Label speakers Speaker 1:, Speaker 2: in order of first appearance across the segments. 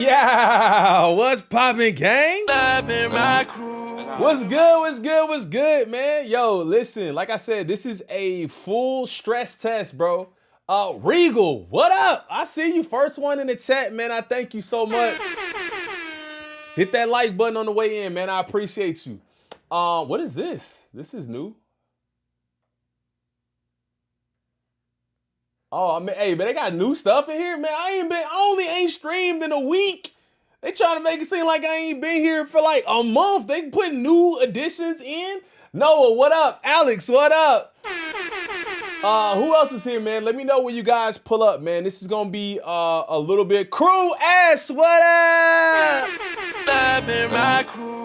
Speaker 1: Yeah, what's poppin', gang?
Speaker 2: Loving my crew.
Speaker 1: What's good? What's good, man? Yo, listen, like I said, this is a full stress test, bro. Regal, what up? I see you, first one in the chat, man. I thank you so much. Hit that like button on the way in, man. I appreciate you. What is this? This is new. Oh, I mean, hey, man, they got new stuff in here, man. I only ain't streamed in a week. They trying to make it seem like I ain't been here for like a month. They putting new additions in. Noah, what up? Alex, what up? Who else is here, man? Let me know when you guys pull up, man. This is gonna be a little bit crew. Ash, what up?
Speaker 2: Loving my crew.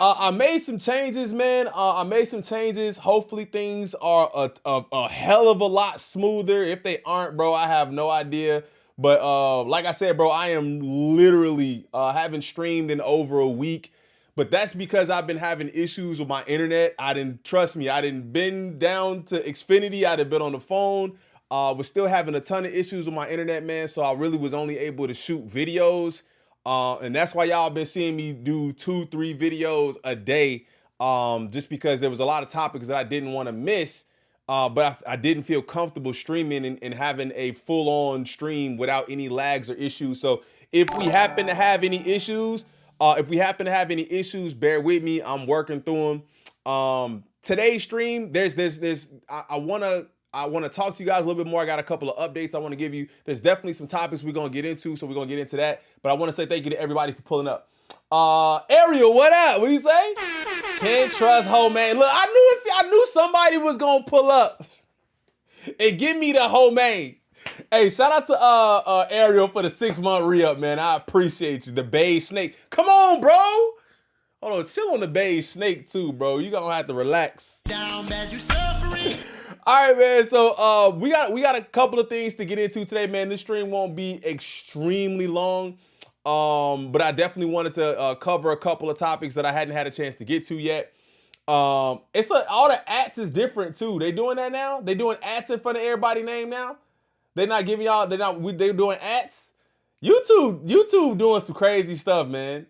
Speaker 1: I made some changes, man. I made some changes. Hopefully things are a hell of a lot smoother. If they aren't, bro, I have no idea. But like I said, bro, I am literally haven't streamed in over a week. But that's because I've been having issues with my internet. Trust me, I didn't been down to Xfinity. I done been on the phone. Was still having a ton of issues with my internet, man. So I really was only able to shoot videos. And that's why y'all been seeing me do 2-3 videos a day, just because there was a lot of topics that I didn't want to miss, but I didn't feel comfortable streaming and having a full-on stream without any lags or issues. So if we happen to have any issues, bear with me. I'm working through them. Today's stream, I want to talk to you guys a little bit more. I got a couple of updates I want to give you. There's definitely some topics we're going to get into, so we're going to get into that. But I want to say thank you to everybody for pulling up. Ariel, what up? What do you say? Can't trust hoe man. Look, I knew somebody was going to pull up and give me the hoe man. Hey, shout out to Ariel for the 6-month re-up, man. I appreciate you. The beige snake. Come on, bro. Hold on, chill on the beige snake too, bro. You gonna have to relax.
Speaker 2: Down bad, you suffering.
Speaker 1: All right, man. So we got a couple of things to get into today, man. This stream won't be extremely long, but I definitely wanted to cover a couple of topics that I hadn't had a chance to get to yet. All the ats is different too. They doing that now. They doing ats in front of everybody's name now. They're not giving y'all. They're doing ats. YouTube doing some crazy stuff, man.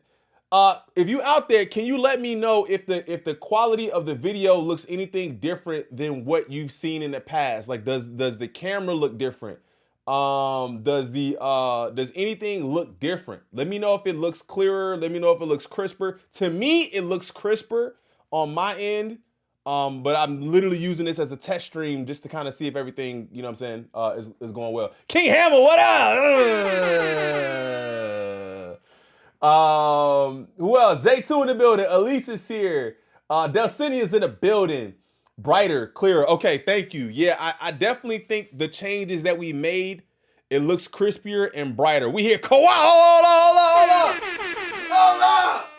Speaker 1: If you out there, can you let me know if the quality of the video looks anything different than what you've seen in the past? Like, does the camera look different? Does anything look different? Let me know if it looks clearer. Let me know if it looks crisper. To me, it looks crisper on my end. But I'm literally using this as a test stream just to kind of see if everything, you know what I'm saying, is going well. King Hammer, what up? Who else? J2 in the building. Elise is here. Delcinia's in the building. Brighter, clearer. Okay, thank you. Yeah, I definitely think the changes that we made, it looks crispier and brighter. We hear Kawhi. Hold up.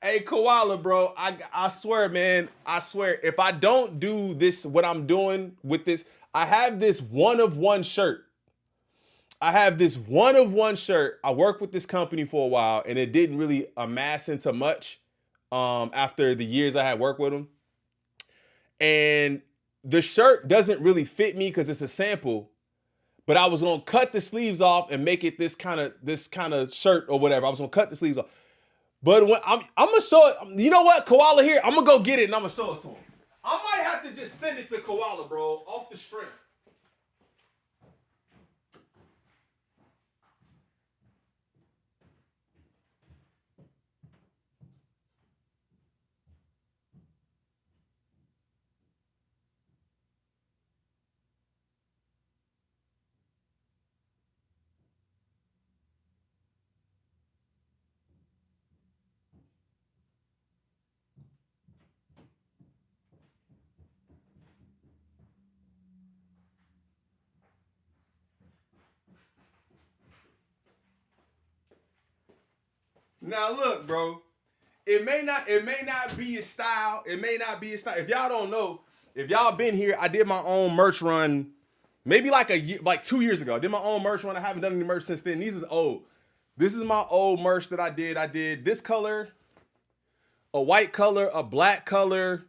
Speaker 1: Hey, Koala, bro, I swear, man, I swear, if I don't do this, what I'm doing with this, I have this one-of-one shirt. I worked with this company for a while, and it didn't really amass into much after the years I had worked with them. And the shirt doesn't really fit me because it's a sample, but I was gonna cut the sleeves off and make it this kind of shirt or whatever. I was gonna cut the sleeves off. But when I'm gonna show it, you know what, Koala here, I'm gonna go get it and I'm gonna show it to him. I might have to just send it to Koala, bro, off the strength. Now look, bro. It may not be your style. If y'all don't know, if y'all been here, I did my own merch run maybe like 2 years ago. I did my own merch run. I haven't done any merch since then. These is old. This is my old merch that I did. I did this color, a white color, a black color,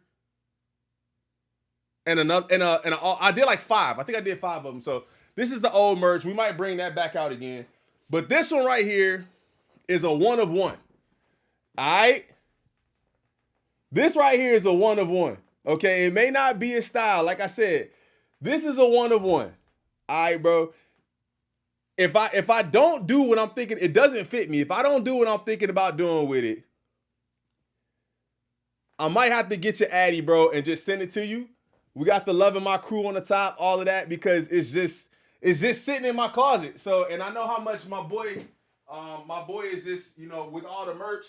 Speaker 1: and I did like 5. I think I did 5 of them. So This is the old merch. We might bring that back out again. But this one right here is a one of one. All right? This right here is a one of one. Okay? It may not be a style. Like I said, this is a one of one. All right, bro. If I don't do what I'm thinking, it doesn't fit me. If I don't do what I'm thinking about doing with it, I might have to get your Addy, bro, and just send it to you. We got the Love in My Crew on the top, all of that, because it's just sitting in my closet. So, and I know how much my boy is just, you know, with all the merch,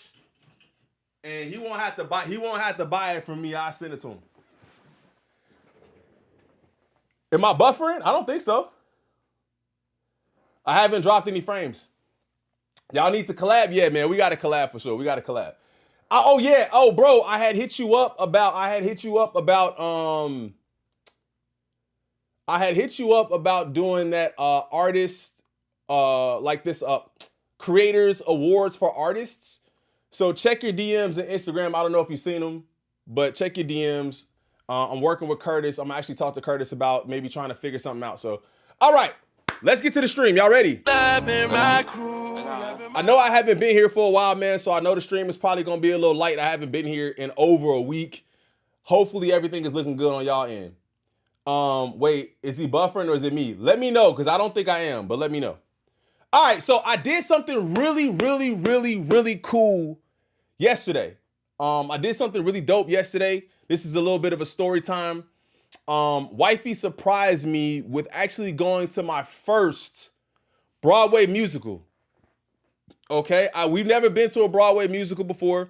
Speaker 1: and he won't have to buy it from me. I'll send it to him. Am I buffering? I don't think so. I haven't dropped any frames. Y'all need to collab? Yeah, man, we got to collab for sure. We got to collab. Oh yeah. Oh, bro, I had hit you up about doing that artist like this creators awards for artists. So check your DMs and Instagram. I don't know if you've seen them, but check your DMs. I'm working with Curtis. I'm actually talking to Curtis about maybe trying to figure something out. So, all right, let's get to the stream. Y'all ready?
Speaker 2: Love in my crew.
Speaker 1: I know I haven't been here for a while, man, so I know the stream is probably going to be a little light. I haven't been here in over a week. Hopefully everything is looking good on y'all end. Wait, is he buffering or is it me? Let me know, because I don't think I am, but let me know. All right, so I did something really cool yesterday. I did something really dope yesterday. This is a little bit of a story time. Wifey surprised me with actually going to my first Broadway musical. Okay, we've never been to a Broadway musical before.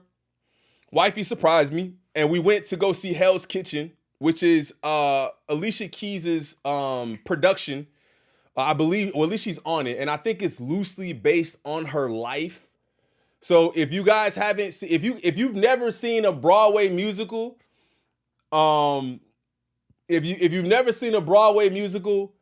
Speaker 1: Wifey surprised me, and we went to go see Hell's Kitchen, which is Alicia Keys' production. I believe, well, at least she's on it, and I think it's loosely based on her life. So if you guys haven't seen, if you've never seen a Broadway musical, if you've never seen a Broadway musical,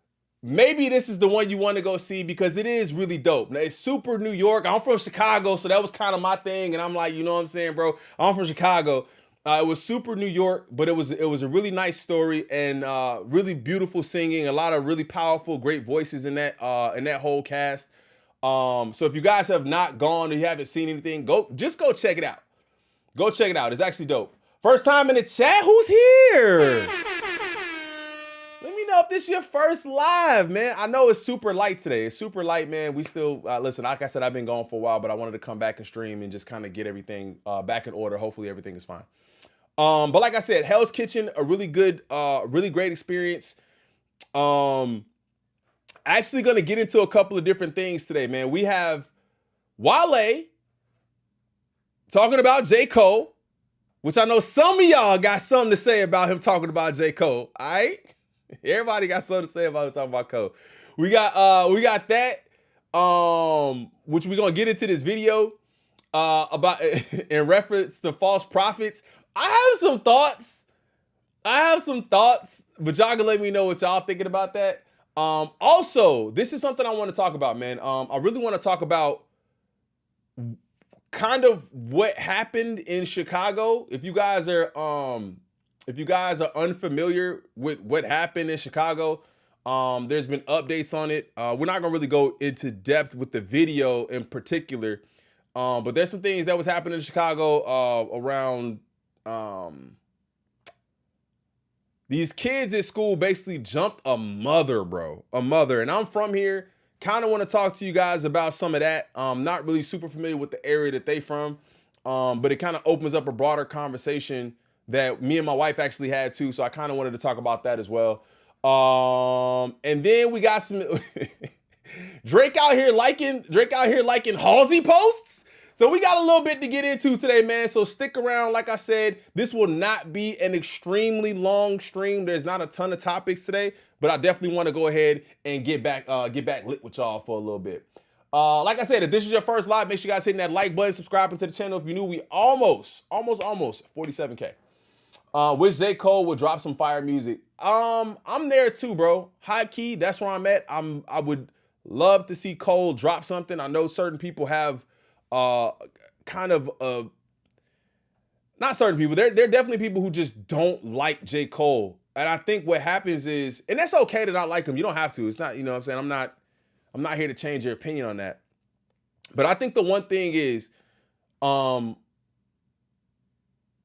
Speaker 1: maybe this is the one you want to go see because it is really dope. Now, it's super New York. I'm from Chicago, so that was kind of my thing. And I'm like, you know what I'm saying, bro? I'm from Chicago. It was super New York, but it was a really nice story and really beautiful singing. A lot of really powerful, great voices in that whole cast. So if you guys have not gone or you haven't seen anything, go check it out. Go check it out. It's actually dope. First time in the chat, who's here? Let me know if this is your first live, man. I know it's super light today. It's super light, man. We still, listen, like I said, I've been gone for a while, but I wanted to come back and stream and just kind of get everything back in order. Hopefully everything is fine. But like I said, Hell's Kitchen, a really good, really great experience. Actually gonna get into a couple of different things today, man. We have Wale talking about J.Cole, which I know some of y'all got something to say about him talking about J.Cole, all right? Everybody got something to say about him talking about Cole. We got that, which we're gonna get into this video about in reference to false prophets. I have some thoughts, but y'all can let me know what y'all thinking about that. Also, this is something I want to talk about, man. I really want to talk about kind of what happened in Chicago. If you guys are unfamiliar with what happened in Chicago, there's been updates on it. We're not gonna really go into depth with the video in particular, but there's some things that was happening in Chicago around these kids at school basically jumped a mother, bro. A mother. And I'm from here. Kind of want to talk to you guys about some of that. Not really super familiar with the area that they from. But it kind of opens up a broader conversation that me and my wife actually had too. So I kind of wanted to talk about that as well. And then we got some Drake out here liking Halsey posts. So we got a little bit to get into today, man. So stick around. Like I said, this will not be an extremely long stream. There's not a ton of topics today, but I definitely want to go ahead and get back lit with y'all for a little bit. Like I said, if this is your first live, make sure you guys hitting that like button, subscribing to the channel. If you're new, we almost 47K. Wish J.Cole would drop some fire music. I'm there too, bro. High key, that's where I'm at. I would love to see Cole drop something. I know certain people have not certain people. There are definitely people who just don't like J. Cole. And I think what happens is, and that's okay to not like him. You don't have to. It's not, you know what I'm saying? I'm not here to change your opinion on that. But I think the one thing is,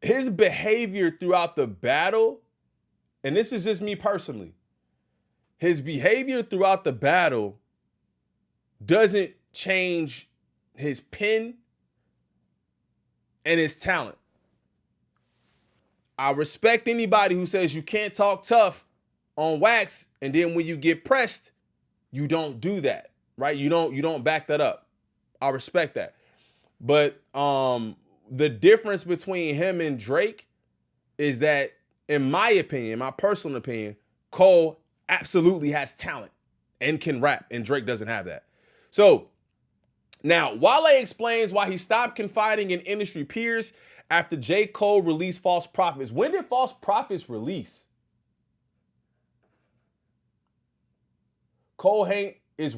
Speaker 1: his behavior throughout the battle, and this is just me personally, his behavior throughout the battle doesn't change his pen and his talent. I respect anybody who says you can't talk tough on wax, and then when you get pressed, you don't do that, right? You don't back that up. I respect that. But the difference between him and Drake is that, in my opinion, my personal opinion, Cole absolutely has talent and can rap, and Drake doesn't have that. So now Wale explains why he stopped confiding in industry peers after J.Cole released False Prophets. When did False Prophets release? Cole hate is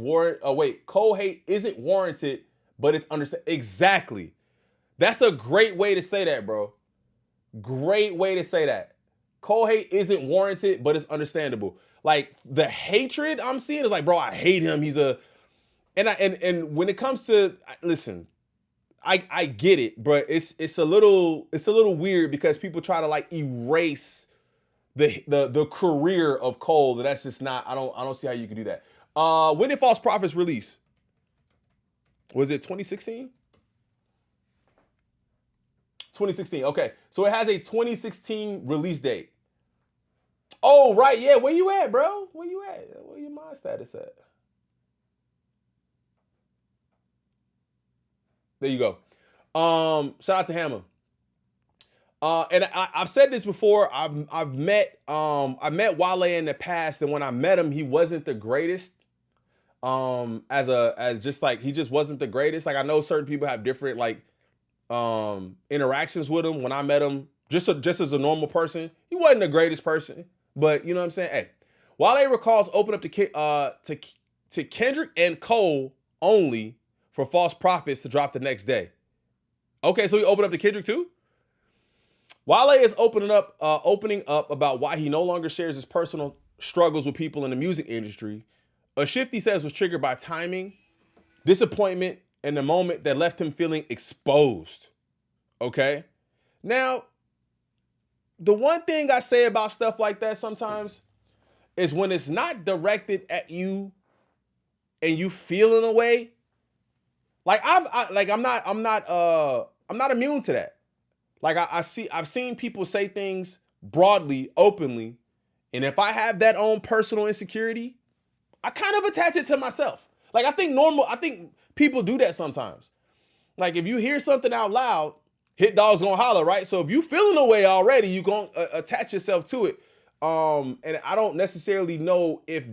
Speaker 1: Cole hate isn't warranted, but it's understood. Exactly. That's a great way to say that, bro. Great way to say that. Cole hate isn't warranted, but it's understandable. Like, the hatred I'm seeing is like, bro, I hate him. He's a, and when it comes to, listen, I get it, but it's a little weird because people try to like erase the career of Cole. That's just not, I don't see how you can do that. When did False Prophets release? Was it 2016? 2016. Okay, so it has a 2016 release date. Oh, right, yeah. Where you at, bro? Where you at? Where your mind status at? There you go. Shout out to Hammer. And I've said this before. I've met Wale in the past, and when I met him, he wasn't the greatest. As just like, he just wasn't the greatest. Like, I know certain people have different like interactions with him. When I met him, just as a normal person, he wasn't the greatest person. But you know what I'm saying? Hey, Wale recalls open up to Kendrick and Cole only for False Prophets to drop the next day. Okay, so he opened up to Kendrick too? Wale is opening up about why he no longer shares his personal struggles with people in the music industry. A shift, he says, was triggered by timing, disappointment, and the moment that left him feeling exposed. Okay? Now, the one thing I say about stuff like that sometimes is when it's not directed at you and you feel in a way, like I'm not immune to that. Like I've seen people say things broadly, openly, and if I have that own personal insecurity, I kind of attach it to myself. Like I think people do that sometimes. Like if you hear something out loud, hit dog's gonna holler, right? So if you feeling a way already, you gonna attach yourself to it. And I don't necessarily know if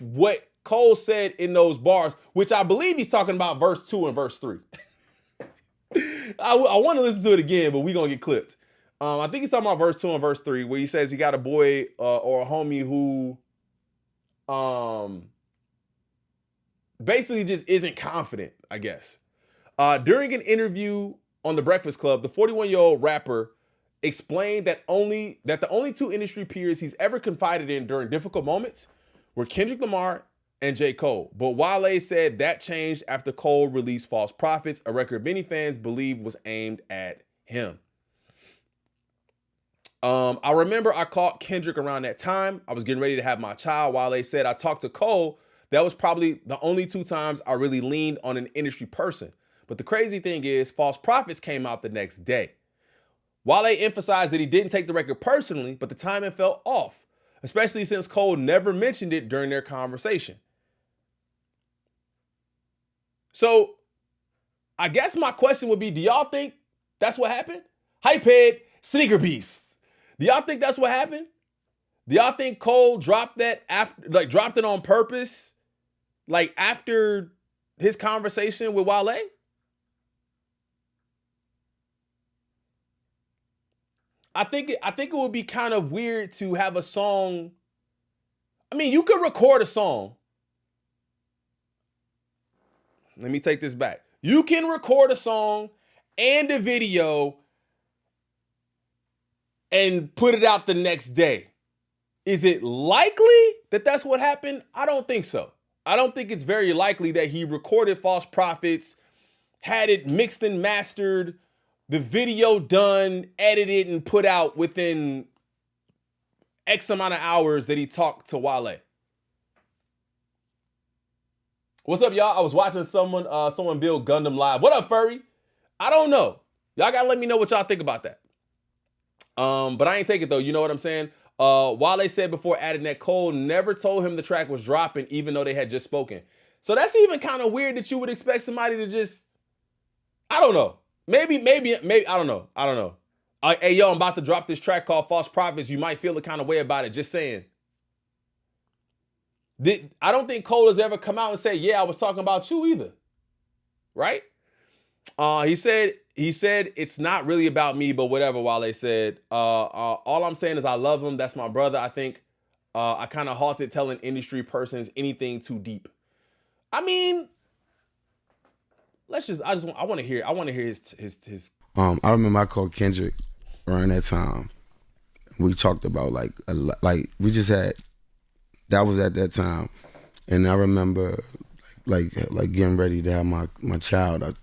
Speaker 1: what Cole said in those bars, which I believe he's talking about verse 2 and verse 3. I want to listen to it again, but we gonna get clipped. I think he's talking about verse 2 and verse 3, where he says he got a boy or a homie who basically just isn't confident, I guess. During an interview on The Breakfast Club, the 41-year-old rapper explained that the only two industry peers he's ever confided in during difficult moments were Kendrick Lamar and J.Cole. But Wale said that changed after Cole released False Prophets, a record many fans believe was aimed at him. I remember I caught Kendrick around that time. I was getting ready to have my child. Wale said I talked to Cole. That was probably the only two times I really leaned on an industry person. But the crazy thing is, False Prophets came out the next day. Wale emphasized that he didn't take the record personally, but the timing felt off, especially since Cole never mentioned it during their conversation. So I guess my question would be, do y'all think that's what happened? Hypehead, Sneaker Beast. Do y'all think that's what happened? Do y'all think Cole dropped that dropped it on purpose, like after his conversation with Wale? I think it would be kind of weird to have a song. I mean, you could record a song. Let me take this back. You can record a song and a video and put it out the next day. Is it likely that that's what happened? I don't think so. I don't think it's very likely that he recorded False Prophets, had it mixed and mastered, the video done, edited, and put out within X amount of hours that he talked to Wale. What's up, y'all? I was watching someone build Gundam Live. What up, Furry? I don't know. Y'all gotta let me know what y'all think about that. But I ain't take it though. You know what I'm saying? Wale said before adding that Cole never told him the track was dropping, even though they had just spoken. So that's even kind of weird that you would expect somebody to just, I don't know. Maybe, I don't know. Hey, yo, I'm about to drop this track called False Prophets. You might feel the kind of way about it. Just saying. I don't think Cole has ever come out and said, yeah, I was talking about you either. Right? He said it's not really about me, but whatever. Wale said, all I'm saying is I love him. That's my brother. I think I kind of halted telling industry persons anything too deep. I mean, I want to hear his.
Speaker 3: I remember I called Kendrick around that time. We talked about like we just had. That was at that time, and I remember like getting ready to have my child. I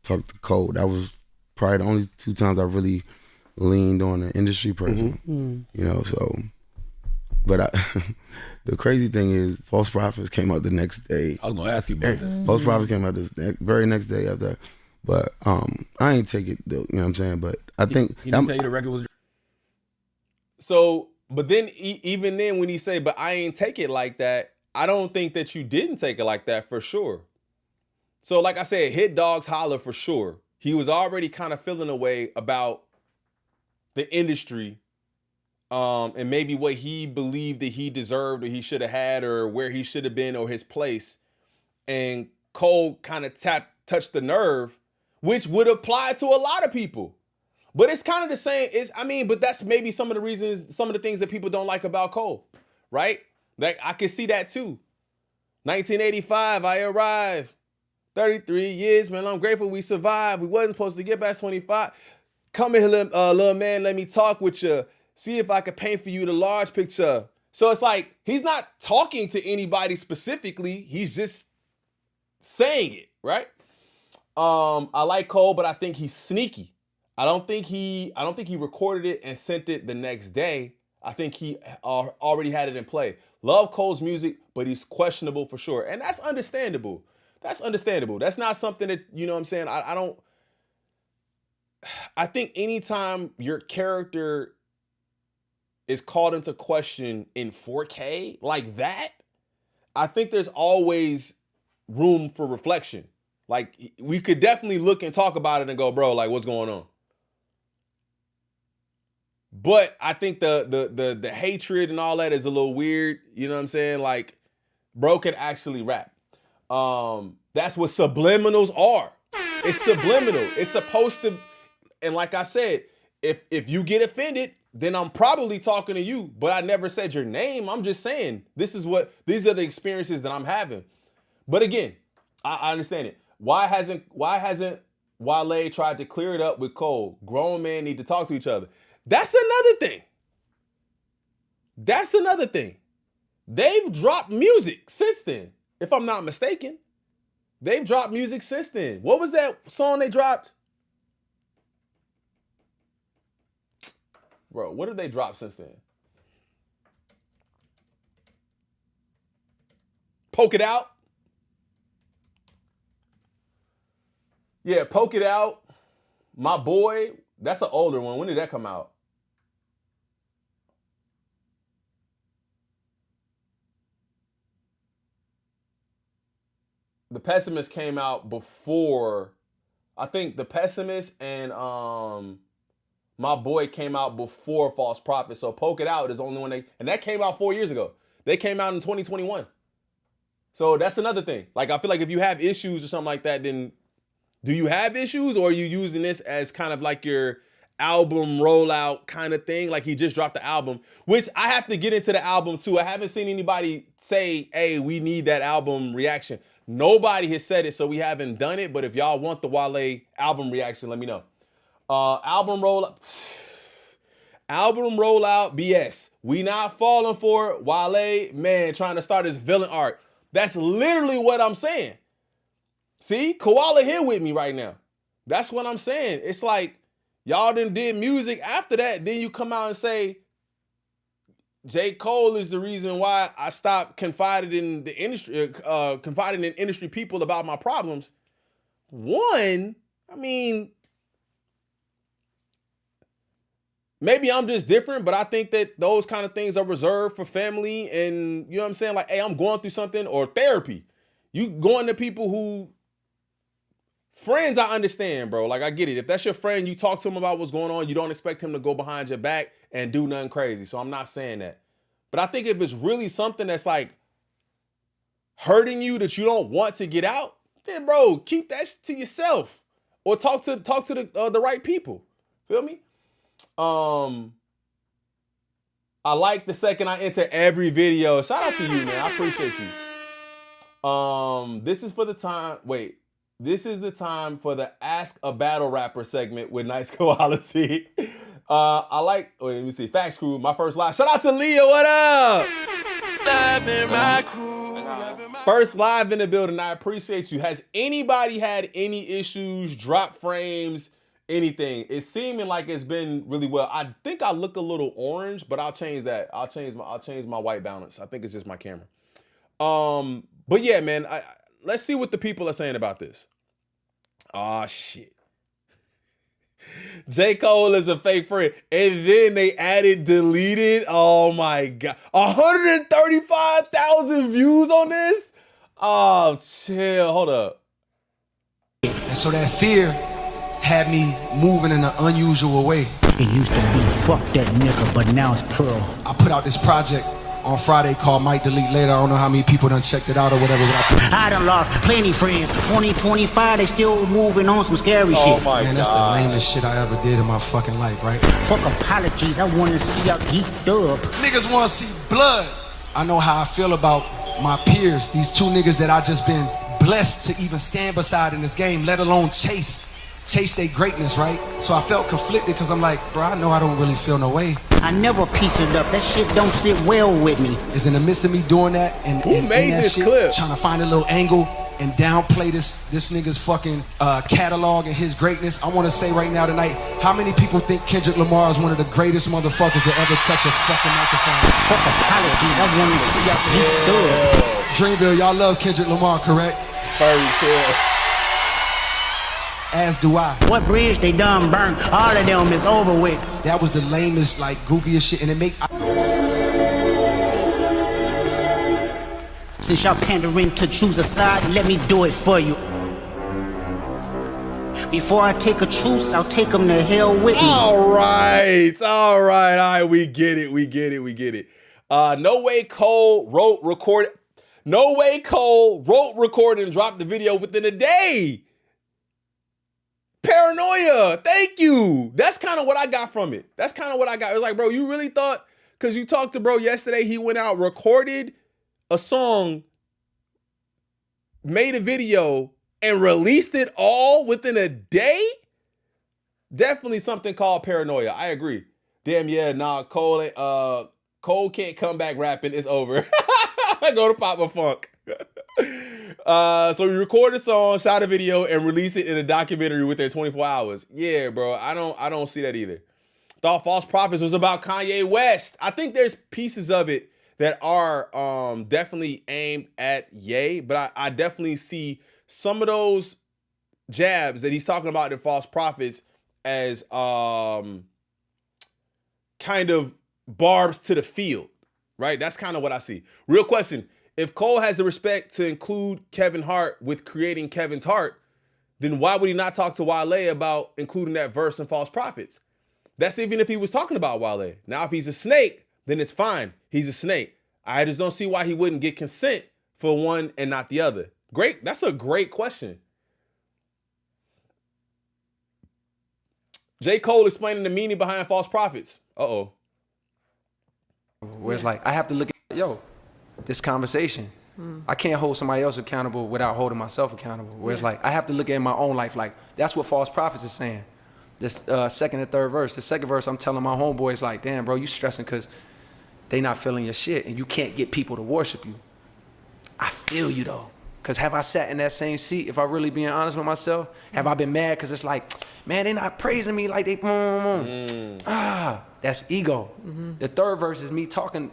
Speaker 3: talked to Cole. That was probably the only 2 times I really leaned on an industry person. You know, so. But the crazy thing is, False Prophets came out the next day.
Speaker 4: I was gonna ask you about that.
Speaker 3: False Prophets came out the very next day after. But I ain't take it though. You know what I'm saying? But I think
Speaker 4: he didn't tell you the record was.
Speaker 1: So, but then even then, when he say, "But I ain't take it like that," I don't think that you didn't take it like that for sure. So, like I said, hit dogs holler for sure. He was already kind of feeling a way about the industry. And maybe what he believed that he deserved or he should have had or where he should have been or his place. And Cole kind of touched the nerve, which would apply to a lot of people. But it's kind of the same. But that's maybe some of the reasons, some of the things that people don't like about Cole, right? Like I can see that too. 1985, I arrived. 33 years, man, I'm grateful we survived. We wasn't supposed to get past 25. Come here, little man, let me talk with you. See if I can paint for you the large picture. So it's like, he's not talking to anybody specifically. He's just saying it, right? I like Cole, but I think he's sneaky. I don't think he recorded it and sent it the next day. I think he already had it in play. Love Cole's music, but he's questionable for sure. And that's understandable. That's not something that, you know what I'm saying? I think anytime your character is called into question in 4K like that, I think there's always room for reflection. Like we could definitely look and talk about it and go, bro, like what's going on? But I think the hatred and all that is a little weird. You know what I'm saying? Like, bro can actually rap. That's what subliminals are. It's subliminal. It's supposed to, and like I said, if you get offended, then I'm probably talking to you, but I never said your name. I'm just saying these are the experiences that I'm having. But again, I understand it. Why hasn't Wale tried to clear it up with Cole? Grown men need to talk to each other. That's another thing. They've dropped music since then, if I'm not mistaken. They've dropped music since then. What was that song they dropped? Bro, what did they drop since then? Poke It Out? Yeah, Poke It Out. My Boy. That's an older one. When did that come out? The Pessimist came out before. I think The Pessimist and My Boy came out before False Prophet. So Poke It Out is the only one and that came out 4 years ago. They came out in 2021. So that's another thing. Like I feel like if you have issues or something like that, then do you have issues or are you using this as kind of like your album rollout kind of thing? Like he just dropped the album, which I have to get into the album too. I haven't seen anybody say, hey, we need that album reaction. Nobody has said it, so we haven't done it. But if y'all want the Wale album reaction, let me know. Album rollout. Album rollout, BS. We not falling for it. Wale, man, trying to start his villain arc. That's literally what I'm saying. See, Koala here with me right now. That's what I'm saying. It's like, y'all done did music after that. Then you come out and say, J.Cole is the reason why I stopped confiding in the industry, confiding in industry people about my problems. One, I mean, maybe I'm just different, but I think that those kind of things are reserved for family and, you know what I'm saying? Like, hey, I'm going through something, or therapy. You going to people who, friends, I understand, bro. Like, I get it. If that's your friend, you talk to him about what's going on, you don't expect him to go behind your back and do nothing crazy. So I'm not saying that. But I think if it's really something that's like hurting you that you don't want to get out, then bro, keep that to yourself, or talk to the right people. Feel me? I like the second I enter every video. Shout out to you, man. I appreciate you. This is for the time. Wait, this is the time for the Ask a Battle Rapper segment with nice quality. I like. Wait, let me see. Facts Crew, my first live. Shout out to Leah. What up?
Speaker 2: Live in my crew.
Speaker 1: First live in the building. I appreciate you. Has anybody had any issues, drop frames, anything? It's seeming like it's been really well. I think I look a little orange, but I'll change that. I'll change my white balance. I think it's just my camera. But yeah, man. Let's see what the people are saying about this. Oh shit. J.Cole is a fake friend. And then they added deleted. Oh my God. 135,000 views on this? Oh, chill. Hold up.
Speaker 4: And so that fear had me moving in an unusual way.
Speaker 5: It used to be fuck that nigga, but now it's Pearl.
Speaker 4: I put out this project on Friday called Might Delete Later. I don't know how many people done checked it out or whatever.
Speaker 5: I done lost plenty friends. 2025, they still moving on some scary shit.
Speaker 1: My
Speaker 4: Man, that's the
Speaker 1: God.
Speaker 4: lamest shit I ever did in my fucking life, right?
Speaker 5: Fuck apologies, I wanna see y'all geeked up.
Speaker 4: Niggas wanna see blood. I know how I feel about my peers, these two niggas that I just been blessed to even stand beside in this game, let alone chase their greatness, right? So I felt conflicted because I'm like, bro, I know I don't really feel no way.
Speaker 5: I never piece it up, that shit don't sit well with me.
Speaker 4: It's in the midst of me doing that and
Speaker 1: Who made
Speaker 4: that
Speaker 1: this
Speaker 4: shit,
Speaker 1: clip?
Speaker 4: trying to find a little angle and downplay this nigga's fucking catalog and his greatness. I want to say right now tonight, how many people think Kendrick Lamar is one of the greatest motherfuckers to ever touch a fucking microphone?
Speaker 5: Fuck apologies, I wanna see y'all geeked up.
Speaker 4: Dreamville, y'all love Kendrick Lamar, correct?
Speaker 1: Furry chill.
Speaker 4: As do I.
Speaker 5: What bridge they done burnt, all of them is over with.
Speaker 4: That was the lamest, like, goofiest shit, and it make...
Speaker 5: Since y'all pandering to choose a side, let me do it for you. Before I take a truce, I'll take them to hell with me.
Speaker 1: All right. We get it. No Way Cole wrote, recorded, and dropped the video within a day. Paranoia. Thank you. That's kind of what I got from it. It was like, bro, you really thought, because you talked to bro yesterday, he went out, recorded a song, made a video, and released it all within a day? Definitely something called paranoia. I agree. Damn, yeah, nah, Cole can't come back rapping. It's over. Go to Papa Funk. So we recorded a song, shot a video, and released it in a documentary within 24 hours. Yeah, bro, I don't see that either. Thought False Prophets was about Kanye West. I think there's pieces of it that are definitely aimed at Ye, but I definitely see some of those jabs that he's talking about in False Prophets as kind of barbs to the field, right? That's kind of what I see. Real question. If Cole has the respect to include Kevin Hart with creating Kevin's Heart, then why would he not talk to Wale about including that verse in False Prophets? That's even if he was talking about Wale. Now, if he's a snake, then it's fine. He's a snake. I just don't see why he wouldn't get consent for one and not the other. Great. That's a great question. J. Cole explaining the meaning behind False Prophets. Uh-oh.
Speaker 6: Where it's like, I have to look at, this conversation. I can't hold somebody else accountable without holding myself accountable. Where it's like, I have to look at my own life like, that's what False Prophets is saying. this second and third verse. The second verse, I'm telling my homeboys like, damn, bro, you stressing because they not feeling your shit and you can't get people to worship you. I feel you though. Because have I sat in that same seat, if I really being honest with myself? Have I been mad because it's like, man, they not praising me like they, that's ego. The third verse is me talking,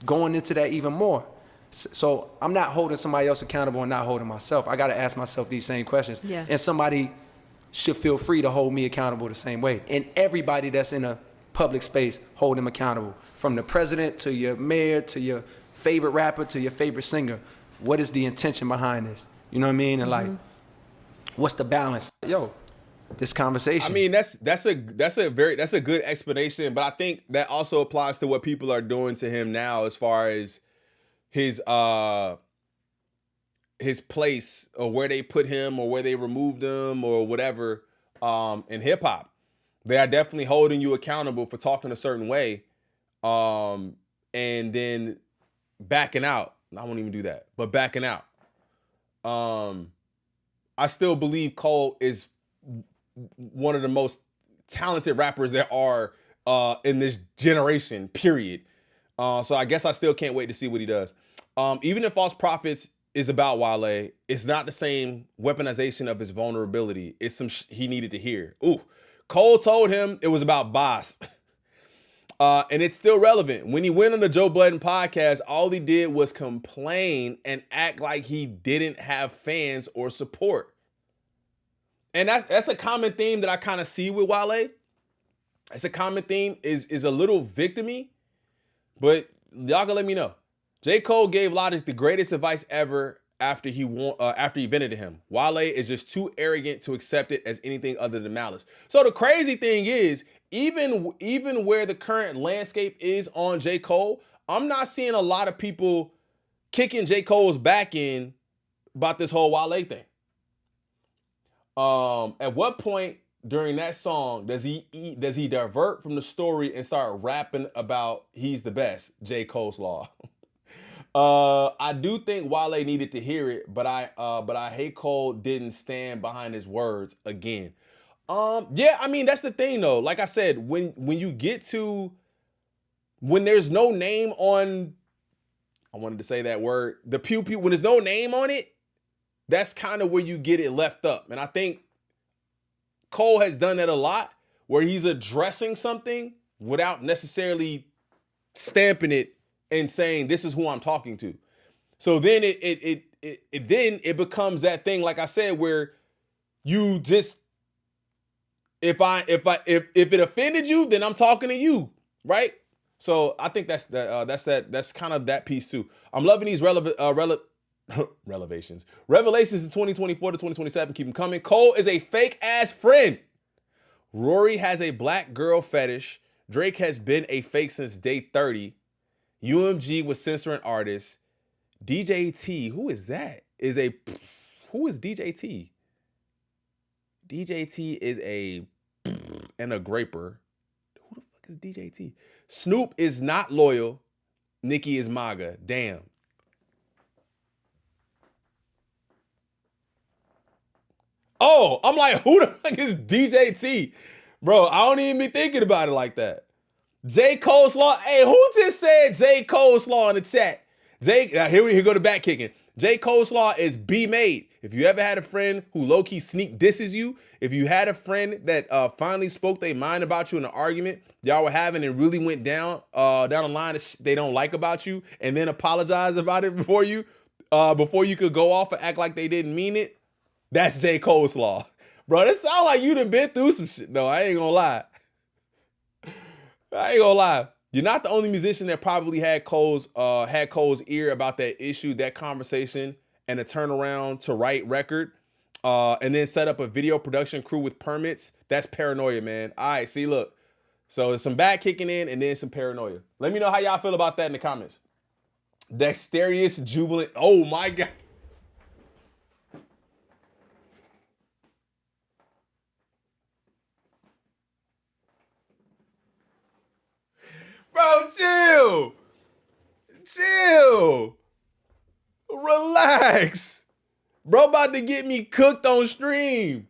Speaker 6: going into that even more. So I'm not holding somebody else accountable and not holding myself. I got to ask myself these same questions.
Speaker 7: Yeah.
Speaker 6: And somebody should feel free to hold me accountable the same way. And everybody that's in a public space, hold them accountable. From the president to your mayor to your favorite rapper to your favorite singer. What is the intention behind this? You know what I mean? And like, what's the balance? Yo, this conversation.
Speaker 1: I mean, that's a good explanation, but I think that also applies to what people are doing to him now as far as his place or where they put him or where they removed him or whatever in hip hop. They are definitely holding you accountable for talking a certain way and then backing out. I won't even do that, but backing out. I still believe Cole is one of the most talented rappers there are in this generation, period. So I guess I still can't wait to see what he does. Even if False Prophets is about Wale, it's not the same weaponization of his vulnerability. It's some he needed to hear. Ooh, Cole told him it was about Boss. And it's still relevant. When he went on the Joe Budden podcast, all he did was complain and act like he didn't have fans or support. And that's a common theme that I kind of see with Wale. It's a common theme, is a little victim-y, but y'all can let me know. J. Cole gave Logic the greatest advice ever after he vented to him. Wale is just too arrogant to accept it as anything other than malice. So the crazy thing is, even where the current landscape is on J. Cole, I'm not seeing a lot of people kicking J. Cole's back in about this whole Wale thing. At what point during that song does he divert from the story and start rapping about he's the best, J. Cole's Law? I do think Wale needed to hear it, but I hate Cole didn't stand behind his words again. Yeah, I mean, that's the thing though. Like I said, when you get to, when there's no name on, I wanted to say that word, the pew pew, when there's no name on it, that's kind of where you get it left up. And I think Cole has done that a lot, where he's addressing something without necessarily stamping it and saying, this is who I'm talking to. So then it becomes that thing, like I said, where you just, if it offended you, then I'm talking to you, right? So I think that's kind of that piece too. I'm loving these revelations in 2024 to 2027. Keep them coming. Cole is a fake ass friend. Rory has a black girl fetish. Drake has been a fake since day 30. UMG was censoring artists. DJ T, who is that? Who is DJ T? DJ T is a graper. Who the fuck is DJ T? Snoop is not loyal. Nicki is MAGA. Damn. Oh, I'm like, who the fuck is DJ T? Bro, I don't even be thinking about it like that. J. Cole's Law. Hey, who just said J. Cole's Law in the chat? Here go the back kicking. J. Cole's Law is B-made. If you ever had a friend who low-key sneak disses you, if you had a friend that finally spoke their mind about you in an argument y'all were having and really went down the line that they don't like about you and then apologize about it before you could go off and act like they didn't mean it, that's J. Cole's Law. Bro, this sound like you done been through some shit. No, I ain't gonna lie. You're not the only musician that probably had Cole's ear about that issue, that conversation, and a turnaround to write record, and then set up a video production crew with permits. That's paranoia, man. All right, see, look. So there's some bad kicking in and then some paranoia. Let me know how y'all feel about that in the comments. Dexterous, jubilant. Oh my God. Bro, chill. Relax. Bro about to get me cooked on stream.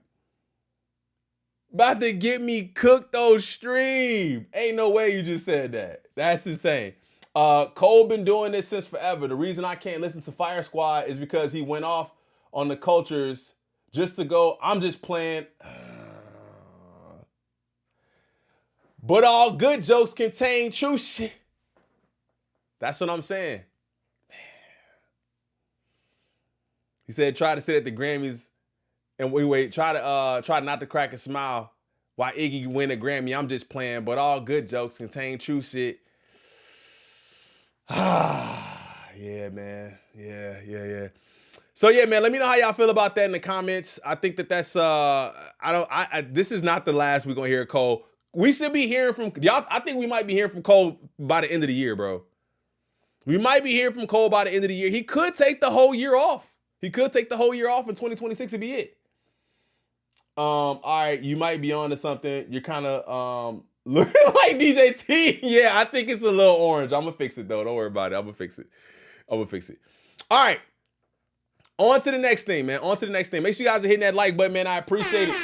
Speaker 1: About to get me cooked on stream. Ain't no way you just said that. That's insane. Cole been doing this since forever. The reason I can't listen to Fire Squad is because he went off on the cultures just to go, I'm just playing. But all good jokes contain true shit. That's what I'm saying. He said, try to sit at the Grammys and wait, try not to crack a smile while Iggy win a Grammy. I'm just playing, but all good jokes contain true shit. Yeah, man. Yeah. So yeah, man, let me know how y'all feel about that in the comments. I think that's this is not the last we're gonna hear Cole. We should be hearing from y'all. I think we might be hearing from Cole by the end of the year, bro. We might be hearing from Cole by the end of the year. He could take the whole year off. He could take the whole year off in 2026 and be it. All right, you might be on to something. You're kind of looking like DJ T. Yeah, I think it's a little orange. I'm gonna fix it though. Don't worry about it. I'm gonna fix it. All right. On to the next thing, man. On to the next thing. Make sure you guys are hitting that like button, man. I appreciate it.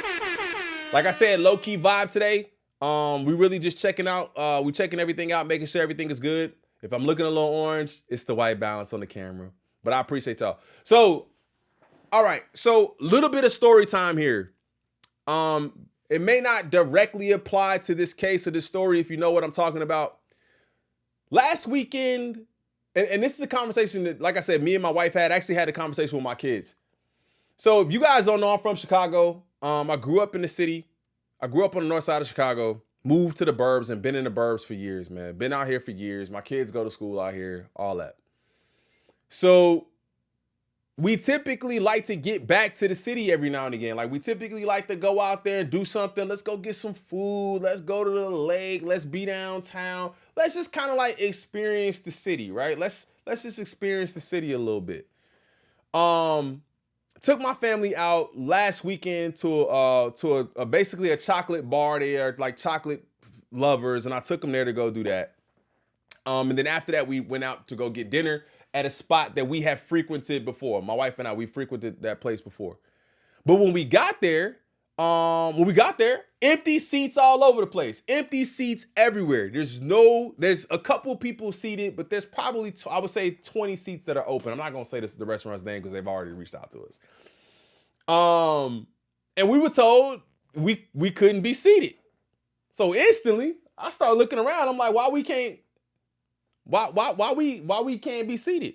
Speaker 1: Like I said, low-key vibe today. We really just checking out. We checking everything out, making sure everything is good. If I'm looking a little orange, it's the white balance on the camera. But I appreciate y'all. So, all right. So, little bit of story time here. It may not directly apply to this case or this story if you know what I'm talking about. Last weekend, and this is a conversation that, like I said, me and my wife actually had a conversation with my kids. So if you guys don't know, I'm from Chicago. I grew up in the city. I grew up on the north side of Chicago, moved to the burbs and been in the burbs for years, man. Been out here for years. My kids go to school out here, all that. So we typically like to get back to the city every now and again. Like we typically like to go out there and do something. Let's go get some food. Let's go to the lake. Let's be downtown. Let's just kind of like experience the city, right? Let's just experience the city a little bit. Took my family out last weekend to basically a chocolate bar. They are like chocolate lovers, and I took them there to go do that. And then after that, we went out to go get dinner at a spot that we have frequented before. My wife and I, we frequented that place before. But when we got there, empty seats all over the place. Empty seats everywhere. There's a couple people seated, but there's probably, I would say 20 seats that are open. I'm not going to say the restaurant's name because they've already reached out to us. And we were told we couldn't be seated. So instantly, I started looking around. I'm like, why we can't be seated?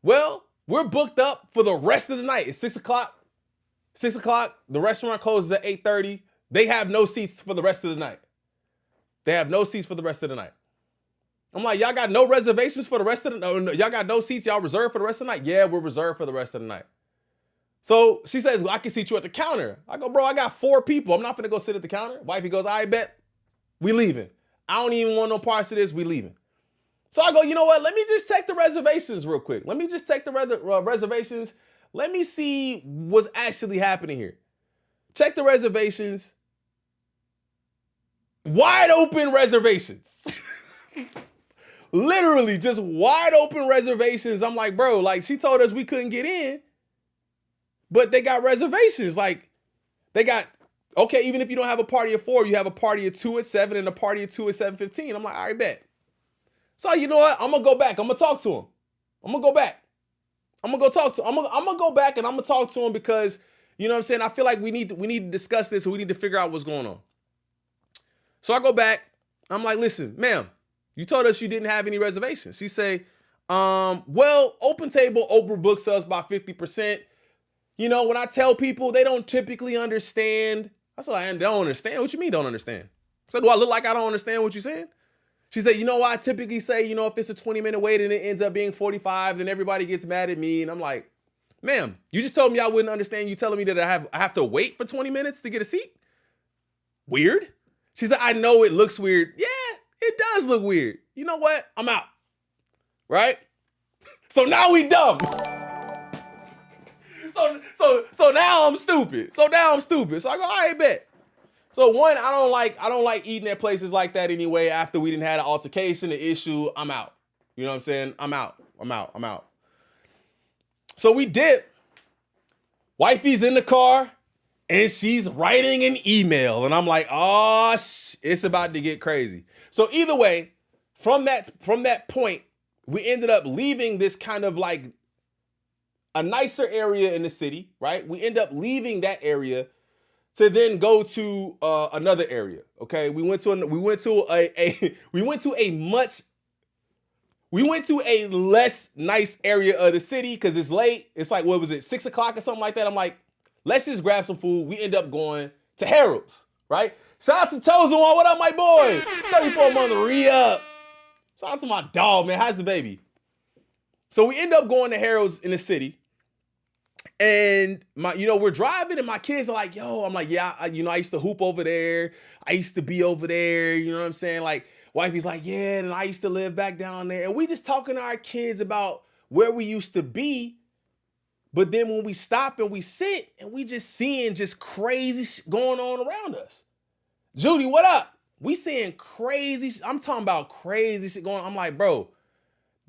Speaker 1: Well, we're booked up for the rest of the night. It's 6 o'clock. 6 o'clock. The restaurant closes at 8:30. They have no seats for the rest of the night. I'm like, y'all got no reservations for the rest of the night? No, y'all got no seats? Y'all reserved for the rest of the night? Yeah, we're reserved for the rest of the night. So she says, well, I can seat you at the counter. I go, bro, I got 4 people. I'm not finna go sit at the counter. Wifey goes, I bet. We leaving. I don't even want no parts of this. We leaving. So I go, you know what? Let me just check the reservations real quick. Let me just check the reservations. Let me see what's actually happening here. Check the reservations. Wide open reservations. Literally just wide open reservations. I'm like, bro, like she told us we couldn't get in, but they got reservations. Like they got, okay, even if you don't have a party at 4, you have a party at 2 at 7 and a party at 2 at 7:15. I'm like, all right, bet. So you know what? I'm gonna go back. I'm gonna talk to him. I'm gonna go back. I'm gonna go back and I'm gonna talk to him because, you know what I'm saying? I feel like we need to discuss this and we need to figure out what's going on. So I go back. I'm like, listen, ma'am, you told us you didn't have any reservations. She say, well, Open Table overbooks us by 50%. You know, when I tell people, they don't typically understand. I said, I don't understand. What you mean don't understand? I said, do I look like I don't understand what you're saying? She said, you know what I typically say, you know, if it's a 20-minute wait and it ends up being 45, then everybody gets mad at me. And I'm like, ma'am, you just told me I wouldn't understand. You telling me that I have to wait for 20 minutes to get a seat? Weird. She said, I know it looks weird. Yeah, it does look weird. You know what? I'm out. Right? So now we dumb. So now I'm stupid. So I go, all right, bet. So one, I don't like eating at places like that anyway. After we didn't have an altercation, an issue, I'm out. You know what I'm saying? I'm out. So we dip. Wifey's in the car. and she's writing an email, and I'm like, oh, it's about to get crazy. So either way, from that point, we ended up leaving this kind of like a nicer area in the city, right? We end up leaving that area to then go to another area. Okay, we went to a less nice area of the city because it's late. It's like, what was it, 6 o'clock or something like that? I'm like, let's just grab some food. We end up going to Harold's, right? Shout out to Chosen One. What up, my boy? 34 month re-up. Shout out to my dog, man. How's the baby? So we end up going to Harold's in the city. And we're driving and my kids are like, yo, I'm like, yeah, I used to hoop over there. I used to be over there. You know what I'm saying? Like, wifey's like, yeah, and I used to live back down there. And we just talking to our kids about where we used to be. But then when we stop and we sit and we just seeing just crazy shit going on around us. Judy, what up? We seeing crazy. I'm talking about crazy shit going on. I'm like, bro,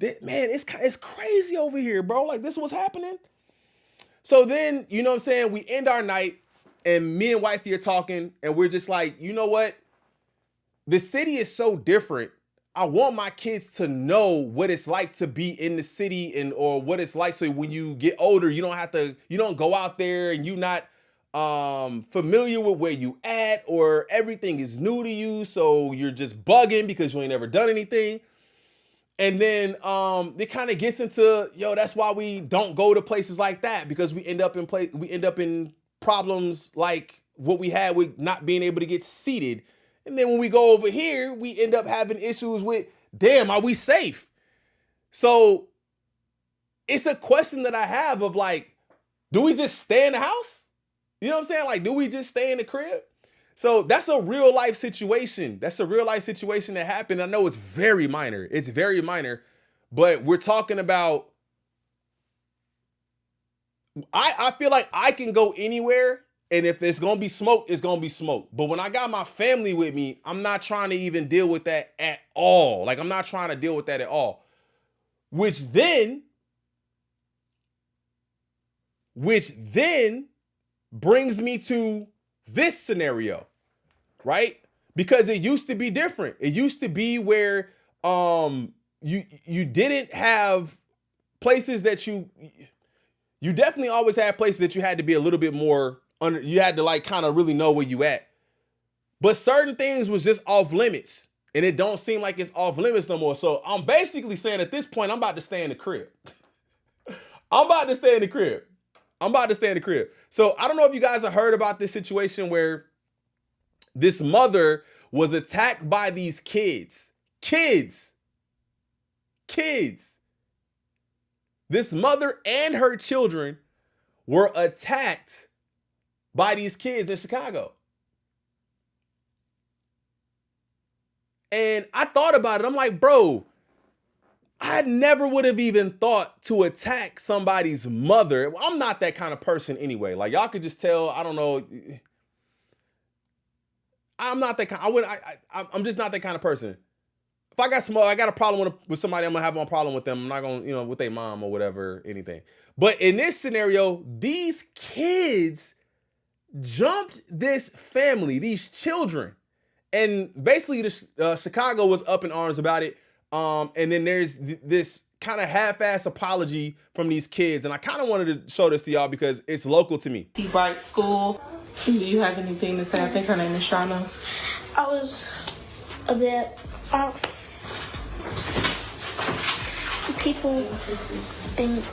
Speaker 1: man, it's crazy over here, bro. Like, this was happening. So then, you know what I'm saying? We end our night and me and wifey are talking and we're just like, you know what? The city is so different. I want my kids to know what it's like to be in the city or what it's like. So when you get older, you don't go out there and you're not familiar with where you at or everything is new to you. So you're just bugging because you ain't never done anything. And then it kind of gets into, that's why we don't go to places like that because we end up in problems like what we had with not being able to get seated. And then when we go over here, we end up having issues with, damn, are we safe? So it's a question that I have of like, do we just stay in the house? You know what I'm saying? Like, do we just stay in the crib? So that's a real life situation. That's a real life situation that happened. I know it's very minor. It's very minor, but we're talking about, I feel like I can go anywhere. And if it's going to be smoke, it's going to be smoke. But when I got my family with me, I'm not trying to even deal with that at all. Like, I'm not trying to deal with that at all. Which then brings me to this scenario, right? Because it used to be different. It used to be where you didn't have places that you definitely always had places that you had to be a little bit more you had to like kind of really know where you at. But certain things was just off limits. And it don't seem like it's off limits no more. So I'm basically saying at this point, I'm about to stay in the crib. I'm about to stay in the crib. So I don't know if you guys have heard about this situation where this mother was attacked by these kids. This mother and her children were attacked by these kids in Chicago. And I thought about it. I'm like, bro, I never would have even thought to attack somebody's mother. I'm not that kind of person anyway. Like, y'all could just tell, I don't know. I'm not that kind. I'm just not that kind of person. If I got a problem with somebody, I'm gonna have a problem with them. I'm not gonna, with their mom or whatever, anything. But in this scenario, these kids jumped this family, these children, and basically Chicago was up in arms about it. And then there's this kind of half-ass apology from these kids, and I kind of wanted to show this to y'all because it's local to me.
Speaker 7: Bright School. Do you have anything to say? I think her name is Shauna.
Speaker 8: I was a bit. People think.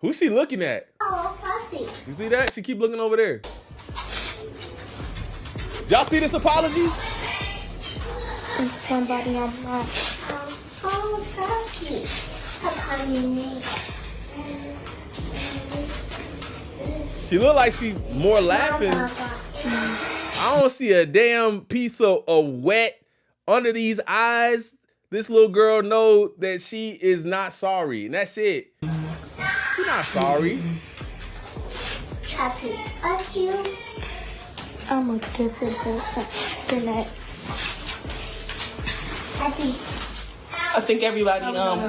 Speaker 1: Who's she looking at?
Speaker 8: Oh, puppy.
Speaker 1: You see that? She keep looking over there. Y'all see this apology?
Speaker 8: And somebody on my. Oh, puppy.
Speaker 1: She look like she more laughing. I don't see a damn piece of wet under these eyes. This little girl know that she is not sorry, and that's it. She's not sorry.
Speaker 8: Happy. Are you? I'm a different person than that. Happy.
Speaker 7: I think everybody,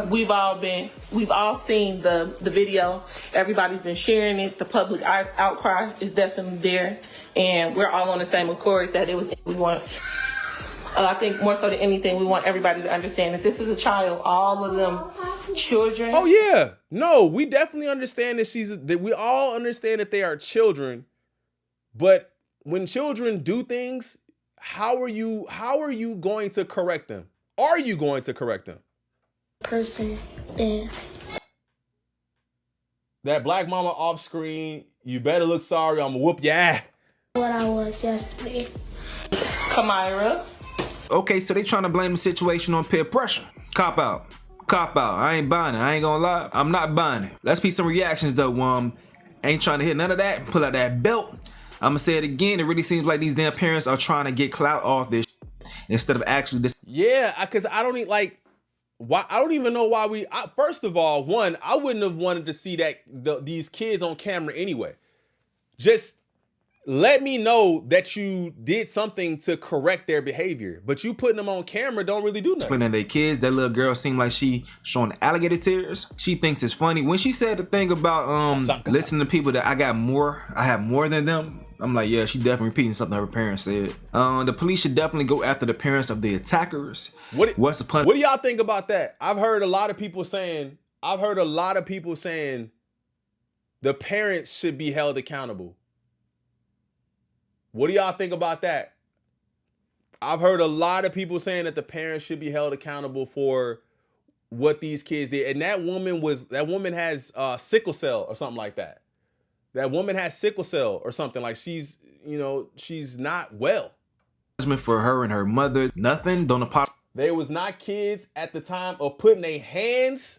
Speaker 7: we've all seen the video. Everybody's been sharing it. The public outcry is definitely there, and we're all on the same accord that it was. We want. I think more so than anything, we want everybody to understand that this is a child. All of them children.
Speaker 1: Oh yeah, no, we definitely understand that we all understand that they are children, but when children do things, how are you going to correct them? Are you going to correct them?
Speaker 8: Person, and
Speaker 1: that black mama off screen, you better look sorry, I'm gonna whoop your ass.
Speaker 8: what I was yesterday.
Speaker 7: Kamira.
Speaker 9: Okay, so they trying to blame the situation on peer pressure. Cop out. Cop out. I ain't buying it. I ain't gonna lie. I'm not buying it. Let's see some reactions though. Ain't trying to hit none of that. Pull out that belt. I'ma say it again. It really seems like these damn parents are trying to get clout off this instead of actually this.
Speaker 1: Yeah, because I don't why. I don't even know why first of all, one, I wouldn't have wanted to see these kids on camera anyway. Just let me know that you did something to correct their behavior, but you putting them on camera don't really do nothing.
Speaker 9: Explaining their kids, that little girl seemed like she showing alligator tears. She thinks it's funny. When she said the thing about listening to people that I have more than them, I'm like, yeah, she definitely repeating something her parents said. The police should definitely go after the parents of the attackers. What's the punishment?
Speaker 1: What do y'all think about that? I've heard a lot of people saying the parents should be held accountable. What do y'all think about that? I've heard a lot of people saying that the parents should be held accountable for what these kids did. And that woman has sickle cell or something like that. That woman has sickle cell or something, like she's not well.
Speaker 9: For her and her mother, nothing, don't apologize.
Speaker 1: They was not kids at the time of putting their hands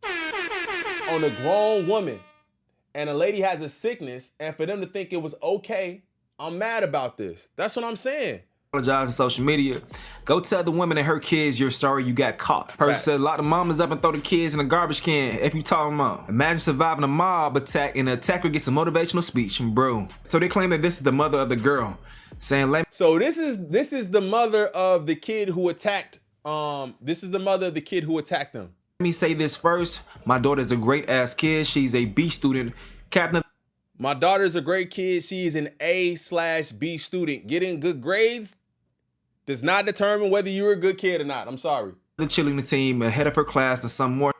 Speaker 1: on a grown woman. And a lady has a sickness, and for them to think it was okay, I'm mad about this. That's what I'm saying.
Speaker 9: Apologize on social media. Go tell the women and her kids you're sorry you got caught. Person said a lot of mamas up and throw the kids in a garbage can if you talking about. Imagine surviving a mob attack and the attacker gets a motivational speech, bro. So they claim that this is the mother of the girl. Saying
Speaker 1: so this is the mother of the kid who attacked this is the mother of the kid who attacked them.
Speaker 9: Let me say this first. My daughter's a great ass kid. She's a B student. Captain.
Speaker 1: My daughter's a great kid. She's an A/B student. Getting good grades does not determine whether you're a good kid or not. I'm sorry.
Speaker 9: The cheerleading team ahead of her class and some more.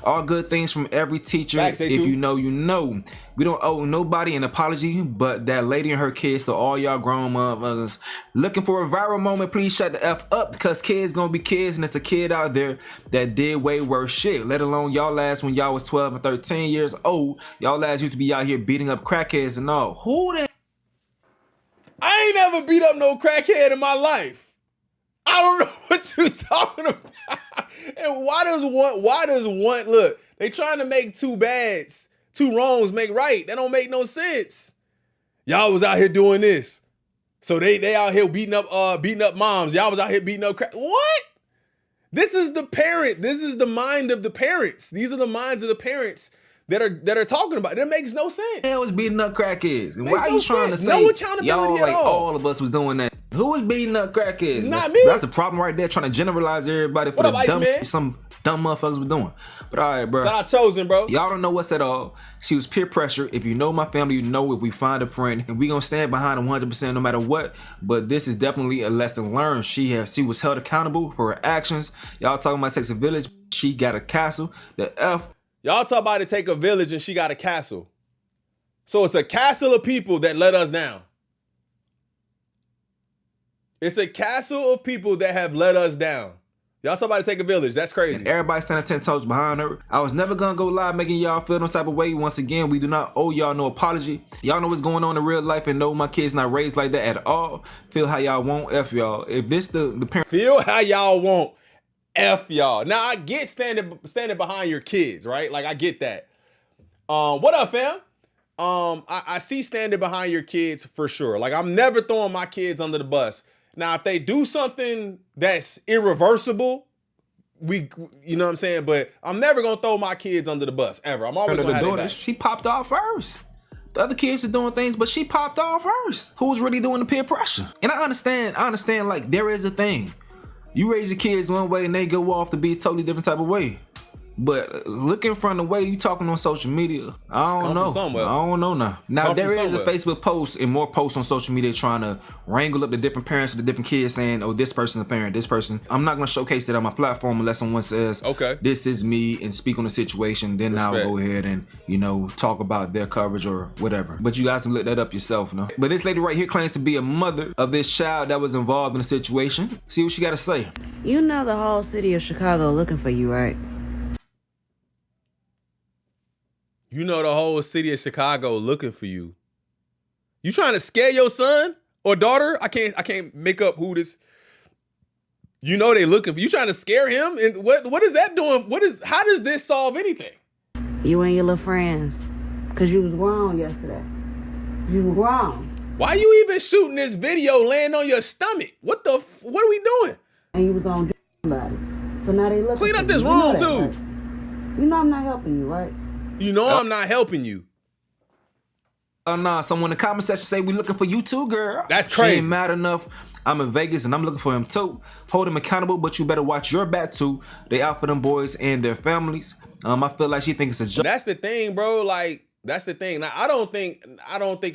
Speaker 9: All good things from every teacher.
Speaker 1: Facts,
Speaker 9: if you know, you know. We don't owe nobody an apology, but that lady and her kids, so all y'all grown motherfuckers looking for a viral moment, please shut the F up, because kids gonna be kids, and it's a kid out there that did way worse shit, let alone y'all ass when y'all was 12 and 13 years old. Y'all ass used to be out here beating up crackheads and all. Who the?
Speaker 1: I ain't never beat up no crackhead in my life. I don't know what you talking about. And why does one look, they trying to make two wrongs make right. That don't make no sense. Y'all was out here doing this. So they out here beating up moms. Y'all was out here beating up what? This is the parent. This is the mind of the parents. These are the minds of the parents that are talking about it. That makes no sense.
Speaker 9: Hell was beating up crackheads. And
Speaker 1: Makes
Speaker 9: why are
Speaker 1: no
Speaker 9: you trying to
Speaker 1: sense.
Speaker 9: say
Speaker 1: No accountability
Speaker 9: y'all
Speaker 1: at
Speaker 9: like
Speaker 1: all.
Speaker 9: all of us was doing that? Who was beating up crackheads?
Speaker 1: Not me.
Speaker 9: That's the problem right there, trying to generalize everybody for
Speaker 1: What
Speaker 9: the
Speaker 1: up,
Speaker 9: dumb
Speaker 1: Iceman?
Speaker 9: some dumb motherfuckers were doing. But all right, bro.
Speaker 1: Shout out Chosen, bro.
Speaker 9: Y'all don't know what's at all. She was peer pressure. If you know my family, you know if we find a friend, and we gonna stand behind them 100% no matter what. But this is definitely a lesson learned. She was held accountable for her actions. Y'all talking about takes a village. She got a castle. The F.
Speaker 1: Y'all talk about it take a village and she got a castle. So it's a castle of people that let us down. It's a castle of people that have let us down. Y'all talk about it take a village. That's crazy.
Speaker 9: And everybody standing 10 toes behind her. I was never gonna go live making y'all feel no type of way. Once again, we do not owe y'all no apology. Y'all know what's going on in real life and know my kids not raised like that at all. Feel how y'all want. F y'all. If this the parent.
Speaker 1: Feel how y'all want. F y'all. Now I get standing behind your kids, right? Like I get that. What up, fam? I see standing behind your kids for sure. Like I'm never throwing my kids under the bus. Now, if they do something that's irreversible, you know what I'm saying? But I'm never gonna throw my kids under the bus ever. I'm always gonna have their back.
Speaker 9: She popped off first. The other kids are doing things, but she popped off first. Who's really doing the peer pressure? And I understand like there is a thing. You raise your kids one way and they go off to be a totally different type of way. But looking from the way you talking on social media, I don't know. I don't know now. Now there is a Facebook post and more posts on social media trying to wrangle up the different parents of the different kids saying, oh, this person's a parent, this person. I'm not gonna showcase that on my platform unless someone says, okay, this is me, and speak on the situation. Then I'll go ahead and, you know, talk about their coverage or whatever. But you guys can look that up yourself, no? But this lady right here claims to be a mother of this child that was involved in the situation. See what she got to say.
Speaker 10: You know the whole city of Chicago looking for you, right?
Speaker 1: You know the whole city of Chicago looking for you. You trying to scare your son or daughter? I can't make up who this. You know they looking for you. Trying to scare him, and what is that doing? How does this solve anything?
Speaker 10: You and your little friends, cause you was grown yesterday. You was grown.
Speaker 1: Why you even shooting this video laying on your stomach? What are we doing?
Speaker 10: And you was gonna do somebody. So now they looking.
Speaker 1: Clean up this room too.
Speaker 10: Right? You know I'm not helping you, right?
Speaker 1: You know I'm not helping you.
Speaker 9: Nah, someone in the comment section say we looking for you too, girl.
Speaker 1: That's crazy.
Speaker 9: She ain't mad enough. I'm in Vegas and I'm looking for him too. Hold him accountable, but you better watch your back too. They out for them boys and their families. I feel like she thinks it's a joke.
Speaker 1: That's the thing, bro. Like, that's the thing. Now, I don't think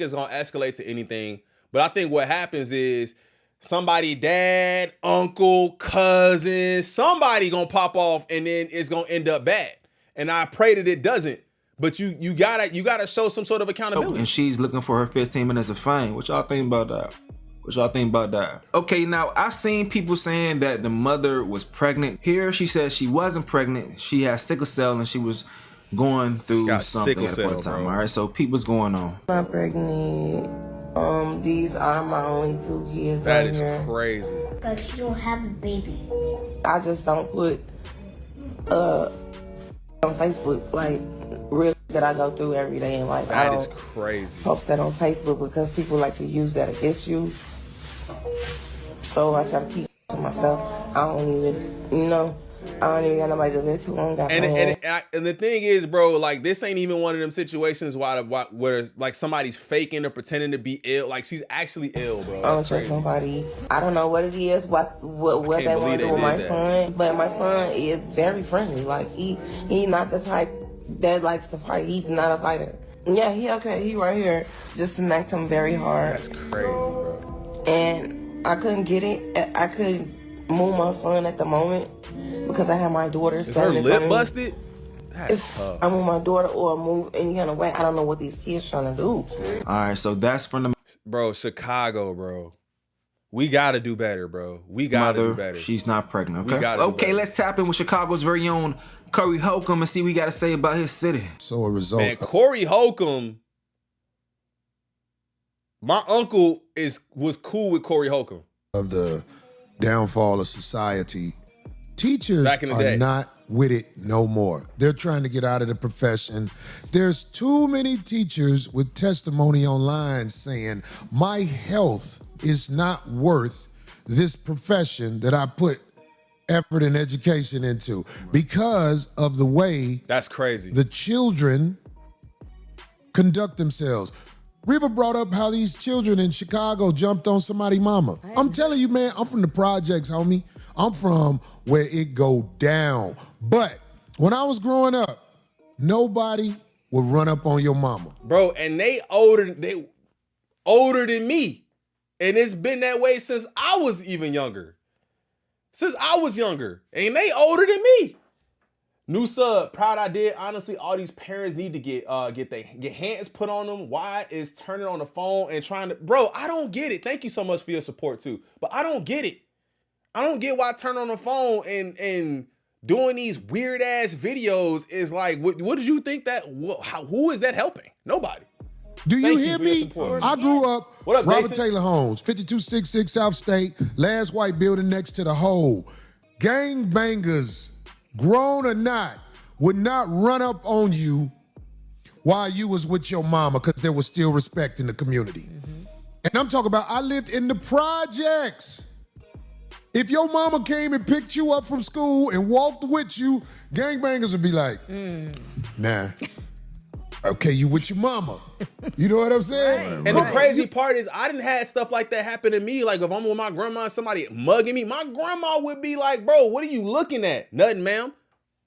Speaker 1: it's gonna escalate to anything. But I think what happens is somebody, dad, uncle, cousin, somebody gonna pop off, and then it's gonna end up bad. And I pray that it doesn't. But you gotta show some sort of accountability.
Speaker 9: And she's looking for her 15 minutes of fame. What y'all think about that? Okay, now I seen people saying that the mother was pregnant. Here she says she wasn't pregnant. She has sickle cell and she was going through something at a point in time. All right, so people's going on.
Speaker 11: I'm not pregnant. These are my only 2 kids.
Speaker 1: That is crazy.
Speaker 8: Because you don't have a baby.
Speaker 11: I just don't put on Facebook, like, real that I go through every day in life.
Speaker 1: That is crazy.
Speaker 11: Post that on Facebook because people like to use that against you. So I try to keep to myself. I don't even got nobody to vent to.
Speaker 1: And the thing is, bro, like, this ain't even one of them situations where it's like somebody's faking or pretending to be ill. Like, she's actually ill, bro.
Speaker 11: I don't trust nobody. I don't know what it is, what they want to do with my son, but my son is very friendly. Like, he not the type that likes to fight. He's not a fighter. Yeah, he okay. He right here. Just smacked him very hard.
Speaker 1: That's crazy, bro.
Speaker 11: And I couldn't get it. I couldn't move my son at the moment because I had my daughter standing in front of me.
Speaker 1: Is her lip busted? That's tough.
Speaker 11: I move my daughter or move any kind of way. I don't know what these kids trying to do.
Speaker 9: All right, so that's from the...
Speaker 1: Bro, Chicago, bro. We got to do better, bro. We got to do better.
Speaker 9: She's not pregnant, okay? Okay, let's tap in with Chicago's very own Corey Holcomb and see what he got to say about his city.
Speaker 12: So a result...
Speaker 1: Man, Corey Holcomb... My uncle was cool with Corey Holcomb.
Speaker 12: Of the downfall of society, teachers are not with it no more. They're trying to get out of the profession. There's too many teachers with testimony online saying, my health is not worth this profession that I put effort and education into because of the way
Speaker 1: that's crazy
Speaker 12: the children conduct themselves. Reva brought up how these children in Chicago jumped on somebody's mama. I'm telling you, man, I'm from the projects, homie. I'm from where it go down. But when I was growing up, nobody would run up on your mama.
Speaker 1: Bro, and they older than me. And it's been that way since I was even younger. And they older than me. New sub, proud I did. Honestly, all these parents need to get hands put on them. Why is turning on the phone and trying to... Bro, I don't get it. Thank you so much for your support too. But I don't get it. I don't get why turning on the phone and doing these weird ass videos is like, what did you think that... Who is that helping? Nobody.
Speaker 12: Do you hear me? I grew up,
Speaker 1: what up,
Speaker 12: Robert
Speaker 1: Jason?
Speaker 12: Taylor Homes, 5266 South State, last white building next to the hole. Gangbangers, grown or not, would not run up on you while you was with your mama because there was still respect in the community. Mm-hmm. And I'm talking about, I lived in the projects. If your mama came and picked you up from school and walked with you, gangbangers would be like, nah. Okay, you with your mama. You know what I'm saying?
Speaker 1: And the crazy part is I didn't have stuff like that happen to me. Like if I'm with my grandma and somebody mugging me, my grandma would be like, bro, what are you looking at? Nothing, ma'am.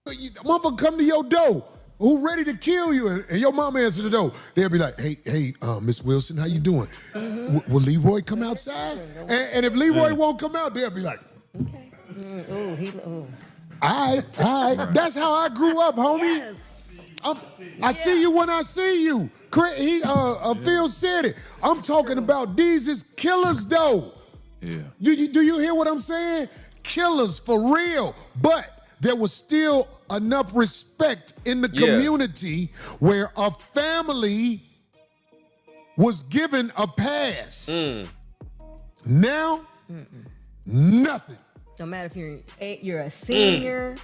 Speaker 12: Motherfucker come to your door who ready to kill you, and your mama answer the door. They'll be like, hey, Miss Wilson, how you doing? Will Leroy come outside? And if Leroy won't come out, they'll be like,
Speaker 13: okay.
Speaker 12: All right. That's how I grew up, homie.
Speaker 13: Yes.
Speaker 12: I see you when I see you. Phil said it. I'm talking about these is killers, though.
Speaker 14: Yeah.
Speaker 12: Do you hear what I'm saying? Killers for real. But there was still enough respect in the community where a family was given a pass. Now, nothing.
Speaker 13: No matter if you're a senior,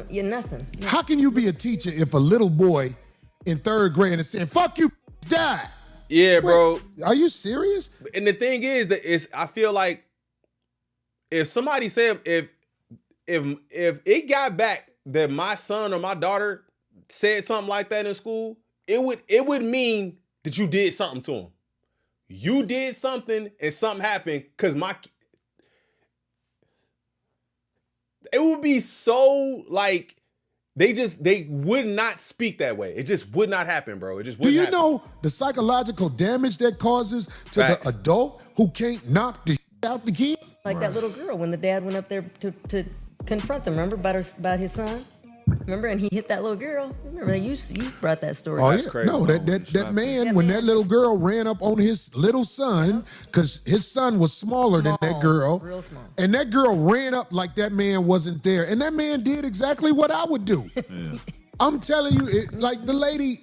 Speaker 13: you're nothing.
Speaker 12: How can you be a teacher if a little boy in 3rd grade is saying, fuck you, die?
Speaker 1: Yeah, bro.
Speaker 12: Are you serious?
Speaker 1: And the thing is that I feel like if somebody said, if it got back that my son or my daughter said something like that in school, it would mean that you did something to them. You did something and something happened because it would be so like they would not speak that way. It just would not happen, bro. It just wouldn't happen.
Speaker 12: Do you know the psychological damage that causes to the adult who can't knock the shit out the kid?
Speaker 13: Like that little girl when the dad went up there to confront them. Remember about his son? Remember, and he hit that little girl. Remember, you brought that story.
Speaker 12: Oh, yeah. No, that man, when that little girl ran up on his little son, because his son was smaller than that girl.
Speaker 13: Real small.
Speaker 12: And that girl ran up like that man wasn't there. And that man did exactly what I would do.
Speaker 14: Yeah.
Speaker 12: I'm telling you, like the lady,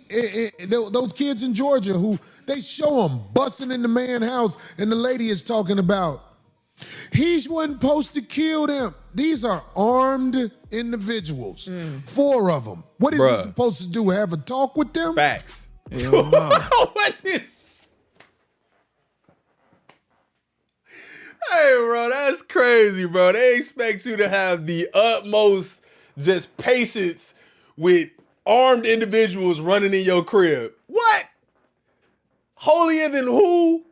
Speaker 12: those kids in Georgia who, they show them busting in the man's house, and the lady is talking about, he wasn't supposed to kill them. These are armed individuals. 4 of them. What is he supposed to do? Have a talk with them?
Speaker 1: Facts.
Speaker 14: What
Speaker 1: is? Hey, bro, that's crazy, bro. They expect you to have the utmost just patience with armed individuals running in your crib. What? Holier than who?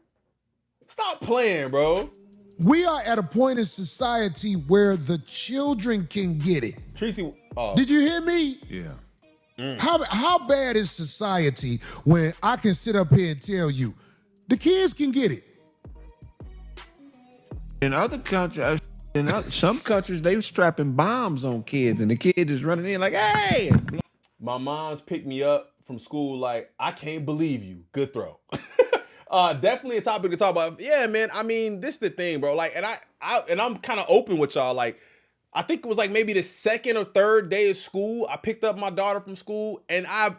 Speaker 1: Stop playing, bro.
Speaker 12: We are at a point in society where the children can get it.
Speaker 1: Tracy,
Speaker 12: did you hear me?
Speaker 14: Yeah.
Speaker 12: How bad is society when I can sit up here and tell you the kids can get it?
Speaker 14: In other countries, some countries, they strapping bombs on kids, and the kid is running in like, hey.
Speaker 1: My mom's picked me up from school like, I can't believe you. Good throw. Definitely a topic to talk about. Yeah, man. I mean, this is the thing, bro. Like, and I'm kind of open with y'all. Like, I think it was like maybe the 2nd or 3rd day of school. I picked up my daughter from school, and I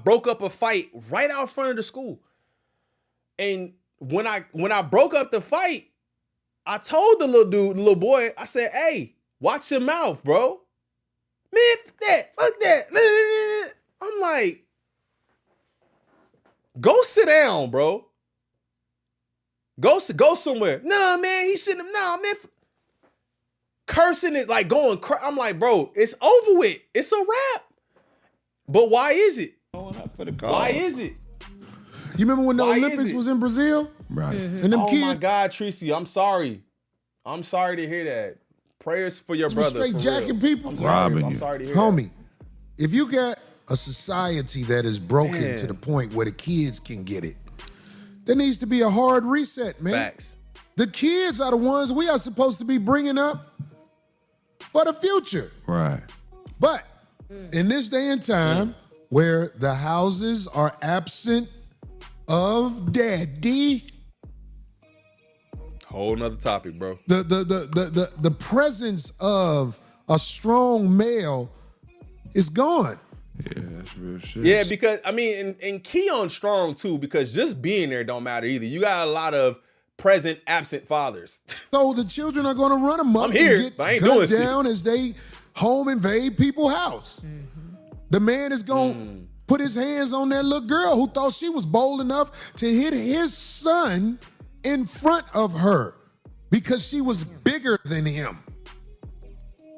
Speaker 1: broke up a fight right out front of the school. And when I broke up the fight, I told the little boy, I said, "Hey, watch your mouth, bro. Man, fuck that. I'm like, go sit down, bro. Go somewhere. No, man, he shouldn't have. No, man. Cursing it, like going. I'm like, bro, it's over with. It's a wrap. But why is it? Why is it?
Speaker 12: You remember when the Olympics was in Brazil?
Speaker 14: Right.
Speaker 12: And them
Speaker 1: Oh
Speaker 12: kids,
Speaker 1: my God, Tracy, I'm sorry. I'm sorry to hear that. Prayers for your brother.
Speaker 12: straight jacking people.
Speaker 1: I'm sorry to hear that.
Speaker 12: Homie, if you got a society that is broken to the point where the kids can get it, there needs to be a hard reset, man.
Speaker 1: Facts.
Speaker 12: The kids are the ones we are supposed to be bringing up for the future.
Speaker 14: Right.
Speaker 12: But in this day and time where the houses are absent of daddy,
Speaker 1: Whole nother topic, bro.
Speaker 12: the presence of a strong male is gone.
Speaker 14: Yeah, that's real shit.
Speaker 1: Yeah, because I mean, and key on strong too, because just being there don't matter either. You got a lot of present, absent fathers.
Speaker 12: So the children are going to run amok
Speaker 1: I'm here,
Speaker 12: and get
Speaker 1: but I ain't
Speaker 12: gunned
Speaker 1: doing
Speaker 12: down as they home invade people's house. The man is going to put his hands on that little girl who thought she was bold enough to hit his son in front of her because she was bigger than him.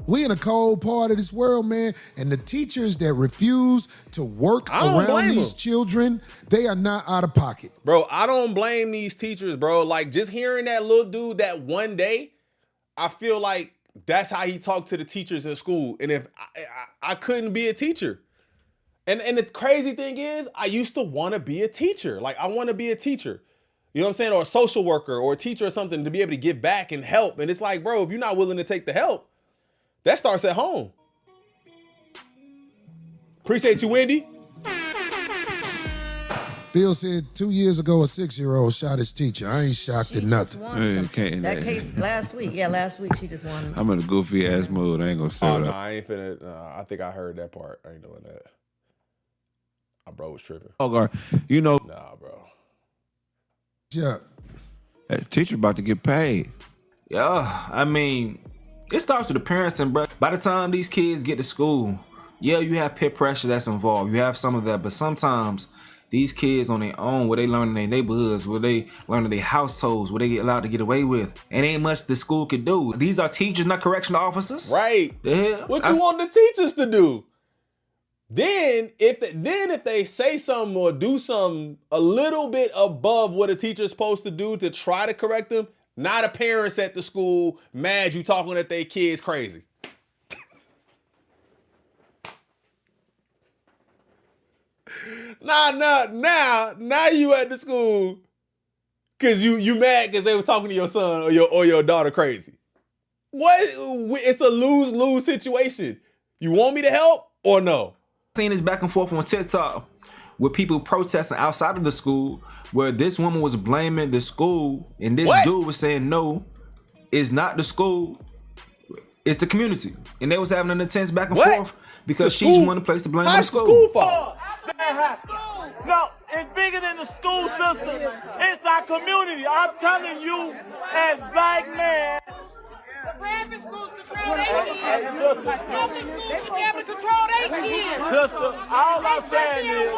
Speaker 12: We in a cold part of this world, man, and the teachers that refuse to work around these children, they are not out of pocket.
Speaker 1: Bro, I don't blame these teachers, bro. Like, just hearing that little dude that one day, I feel like that's how he talked to the teachers in school. And if I couldn't be a teacher. And the crazy thing is, I used to want to be a teacher. Like, I want to be a teacher. You know what I'm saying? Or a social worker or a teacher or something to be able to give back and help. And it's like, bro, if you're not willing to take the help, that starts at home. Appreciate you, Wendy.
Speaker 12: Phil said 2 years ago a 6-year-old shot his teacher. I ain't shocked at nothing.
Speaker 13: That case last week. Yeah, last week she just won.
Speaker 14: I'm in a goofy ass mood. I ain't gonna say
Speaker 1: Oh,
Speaker 14: it
Speaker 1: no,
Speaker 14: up.
Speaker 1: I ain't finna. I think I heard that part. I ain't doing that. My bro was tripping.
Speaker 14: You know.
Speaker 1: Nah, bro.
Speaker 12: Yeah.
Speaker 14: That teacher about to get paid.
Speaker 9: Yeah, I mean, it starts with the parents, and bro, by the time these kids get to school, yeah, you have peer pressure that's involved. You have some of that, but sometimes these kids on their own, where they learn in their neighborhoods, where they learn in their households, where they get allowed to get away with, and ain't much the school could do. These are teachers, not correctional officers.
Speaker 1: Right.
Speaker 9: The hell?
Speaker 1: What you want the teachers to do? Then if they say something or do something a little bit above what a teacher's supposed to do to try to correct them, now the parents at the school mad you talking at their kids crazy. Now you at the school because you mad because they was talking to your son or your daughter crazy. What? It's a lose-lose situation. You want me to help or no?
Speaker 9: Seen this back and forth on TikTok with people protesting outside of the school, where this woman was blaming the school and this dude was saying no, it's not the school, it's the community. And they was having an intense back and forth because she just wanted a place to blame the school.
Speaker 2: No, it's bigger than the school system. It's our community. I'm telling you, as black men.
Speaker 15: Private schools control their kids. Public schools should be able to control their kids.
Speaker 2: Sister, all I'm saying is,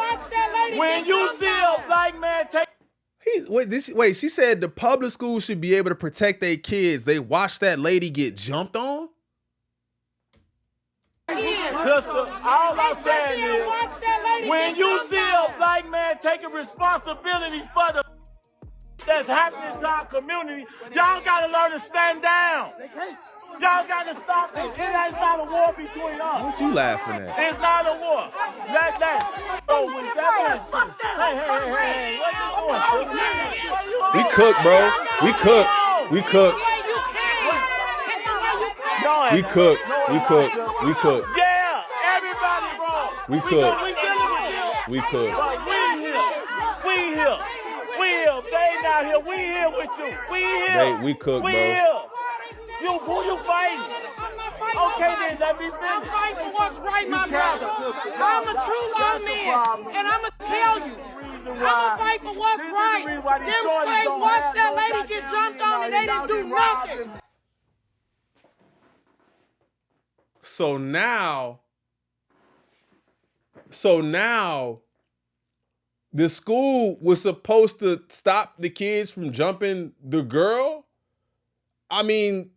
Speaker 2: when you see a black man take...
Speaker 1: Wait, she said the public schools should be able to protect their kids. They watched that lady get jumped on?
Speaker 2: Sister, all I'm saying is, when you see a black man taking responsibility for the that's happening to our community, y'all gotta learn to stand down. Y'all gotta stop it. It's not a war between us.
Speaker 1: What you laughing at?
Speaker 2: It's not a war. Let that. So with that, hey,
Speaker 1: we cook, bro. We cook. We cook. We cook. We cook. We cook.
Speaker 2: Yeah, everybody, bro.
Speaker 1: We cook.
Speaker 2: We cook. We here. They not here. We here with you. We here.
Speaker 1: We cook, bro.
Speaker 2: We here. Who you fighting? Okay, then let me finish.
Speaker 15: I'm fighting for what's right, my brother. I'm a true love man, and I'ma tell you, I'ma fight for what's right. Them slaves watched that lady get jumped on, and they didn't do nothing.
Speaker 1: So now, the school was supposed to stop the kids from jumping the girl. I mean,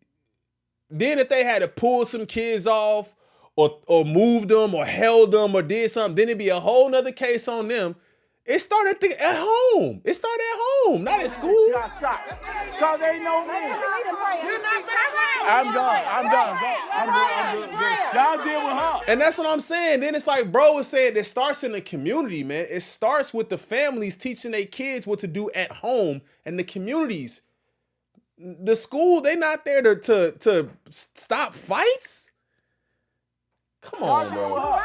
Speaker 1: then if they had to pull some kids off or move them or held them or did something, then it'd be a whole nother case on them. It started at home. It started at home, not at school.
Speaker 2: Because they know me. I'm done. Y'all deal with her.
Speaker 1: And that's what I'm saying. Then it's like bro was saying, it starts in the community, man. It starts with the families teaching their kids what to do at home and the communities. The school, they not there to stop fights. Come on, bro.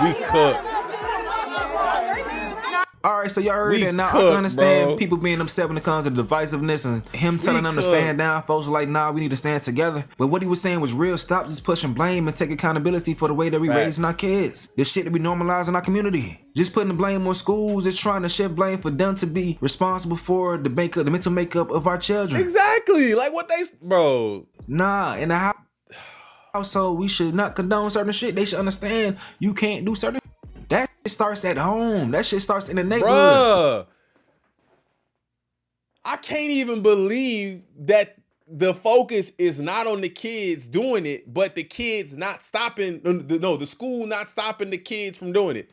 Speaker 1: We cooked.
Speaker 9: All right, so y'all heard that. Now I can understand people being upset when it comes to the divisiveness and him telling them to stand down. Folks are like, nah, we need to stand together. But what he was saying was real. Stop just pushing blame and take accountability for the way that we raising our kids. This shit that we normalize in our community. Just putting the blame on schools is trying to shift blame for them to be responsible for the mental makeup of our children.
Speaker 1: Exactly. Like what bro.
Speaker 9: Nah, in the household, we should not condone certain shit. They should understand you can't do certain. That shit starts at home. That shit starts in the neighborhood.
Speaker 1: I can't even believe that the focus is not on the kids doing it, but the kids not stopping, the school not stopping the kids from doing it.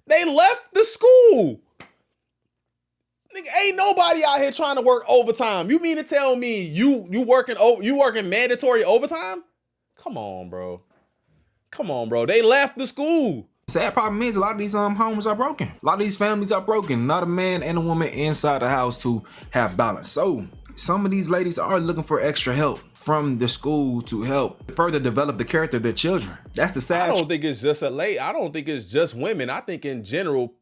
Speaker 1: They left the school. Nigga, ain't nobody out here trying to work overtime. You mean to tell me you working mandatory overtime? Come on, bro. Come on, bro. They left the school.
Speaker 9: Sad problem is a lot of these homes are broken. A lot of these families are broken. Not a man and a woman inside the house to have balance. So some of these ladies are looking for extra help from the school to help further develop the character of their children. That's the sad.
Speaker 1: I don't think it's just I don't think it's just women. I think in general,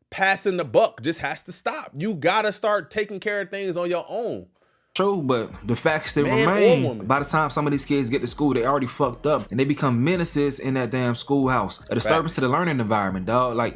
Speaker 1: passing the buck just has to stop. You gotta start taking care of things on your own.
Speaker 9: True, but the fact still remain. By the time some of these kids get to school, they already fucked up and they become menaces in that damn schoolhouse. A disturbance to the learning environment, dog. Like,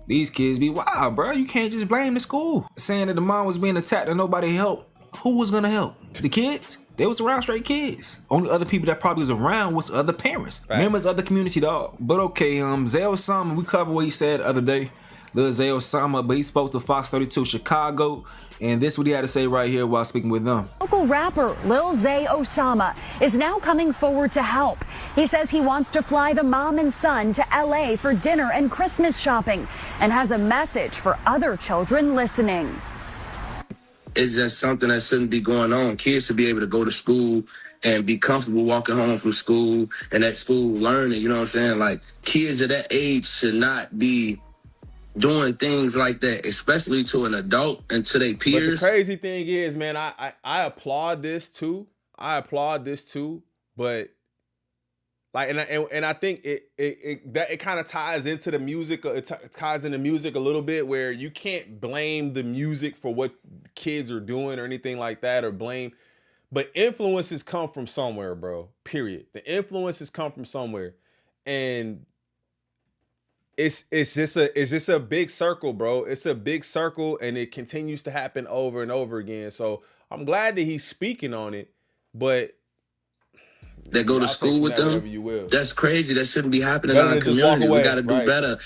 Speaker 9: these kids be wild, bro. You can't just blame the school. Saying that the mom was being attacked and nobody helped. Who was gonna help? The kids? They was around straight kids. Only other people that probably was around was other parents. Members of the community, dog. But okay, Zay Osama, we covered what he said the other day. Lil Zay Osama, but he spoke to Fox 32 Chicago. And this is what he had to say right here while speaking with them.
Speaker 16: Local rapper Lil Zay Osama is now coming forward to help. He says he wants to fly the mom and son to LA for dinner and Christmas shopping and has a message for other children listening.
Speaker 17: It's just something that shouldn't be going on. Kids should be able to go to school and be comfortable walking home from school and at school learning, you know what I'm saying? Like, kids of that age should not be doing things like that, especially to an adult and to their peers.
Speaker 1: But the crazy thing is, man, I applaud this too. But like, and I think it kind of ties into the music. It ties into music a little bit, where you can't blame the music for what kids are doing or anything like that, or blame. But influences come from somewhere, bro. Period. The influences come from somewhere, and it's just a big circle, bro. It's a big circle, and it continues to happen over and over again. So I'm glad that he's speaking on it, but
Speaker 17: that go to school with them, that's crazy. That shouldn't be happening in our community. We got to do better.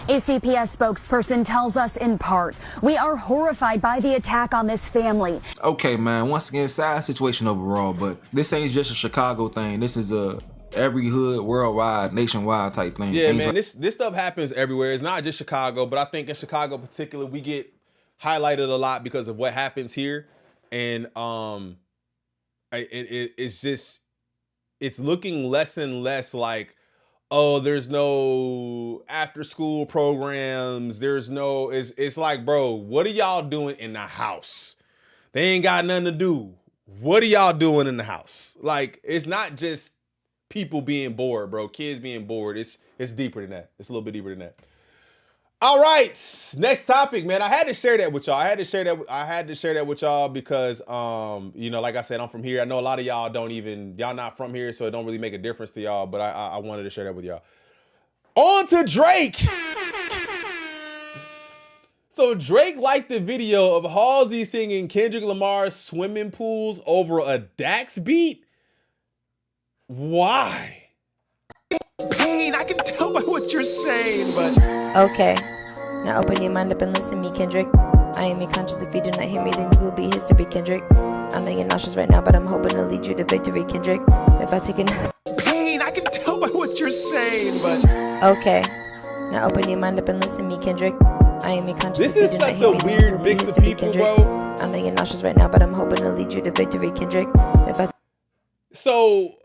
Speaker 16: A CPS spokesperson tells us in part, we are horrified by the attack on this family.
Speaker 9: Okay, man, once again, sad situation overall, but this ain't just a Chicago thing. This is a every hood, worldwide, nationwide type thing.
Speaker 1: Yeah, man, this stuff happens everywhere. It's not just Chicago, but I think in Chicago in particular, we get highlighted a lot because of what happens here. And it's looking less and less like, oh, there's no after school programs. It's like, bro, what are y'all doing in the house? They ain't got nothing to do. What are y'all doing in the house? Like, it's not just people being bored, bro. Kids being bored. It's deeper than that. It's a little bit deeper than that. All right, next topic, man. I had to share that with y'all. I had to share that with y'all because, like I said, I'm from here. I know a lot of y'all y'all not from here, so it don't really make a difference to y'all. But I wanted to share that with y'all. On to Drake. So Drake liked the video of Halsey singing Kendrick Lamar's Swimming Pools over a Dax beat. Why?
Speaker 18: Pain, I can tell by what you're saying, but...
Speaker 19: Okay, now open your mind up and listen to me, Kendrick. I am your conscience. If you do not hear me, then you will be history, Kendrick. I know you're nauseous right now, but I'm hoping to lead you to victory, Kendrick. If I take a...
Speaker 18: Pain, I can tell by what you're saying, but...
Speaker 19: Okay, now open your mind up and listen to me, Kendrick. I am your conscience.
Speaker 1: This is such a weird mix of people, bro.
Speaker 19: I know you're nauseous right now, but I'm hoping to lead you to victory, Kendrick.
Speaker 1: So,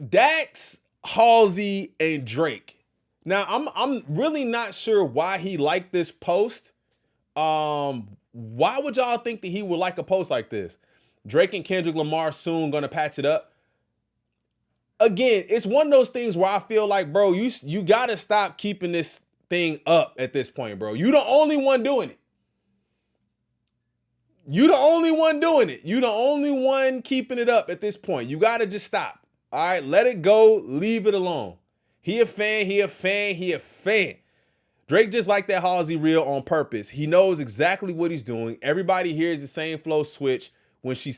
Speaker 1: Dax, Halsey, and Drake. Now, I'm really not sure why he liked this post. Why would y'all think that he would like a post like this? Drake and Kendrick Lamar soon gonna patch it up. Again, it's one of those things where I feel like, bro, you gotta stop keeping this thing up at this point, bro. You the only one doing it. You the only one doing it. You the only one keeping it up at this point. You gotta just stop. All right, let it go. Leave it alone. He a fan. Drake just like that Halsey reel on purpose. He knows exactly what he's doing. Everybody hears the same flow switch when she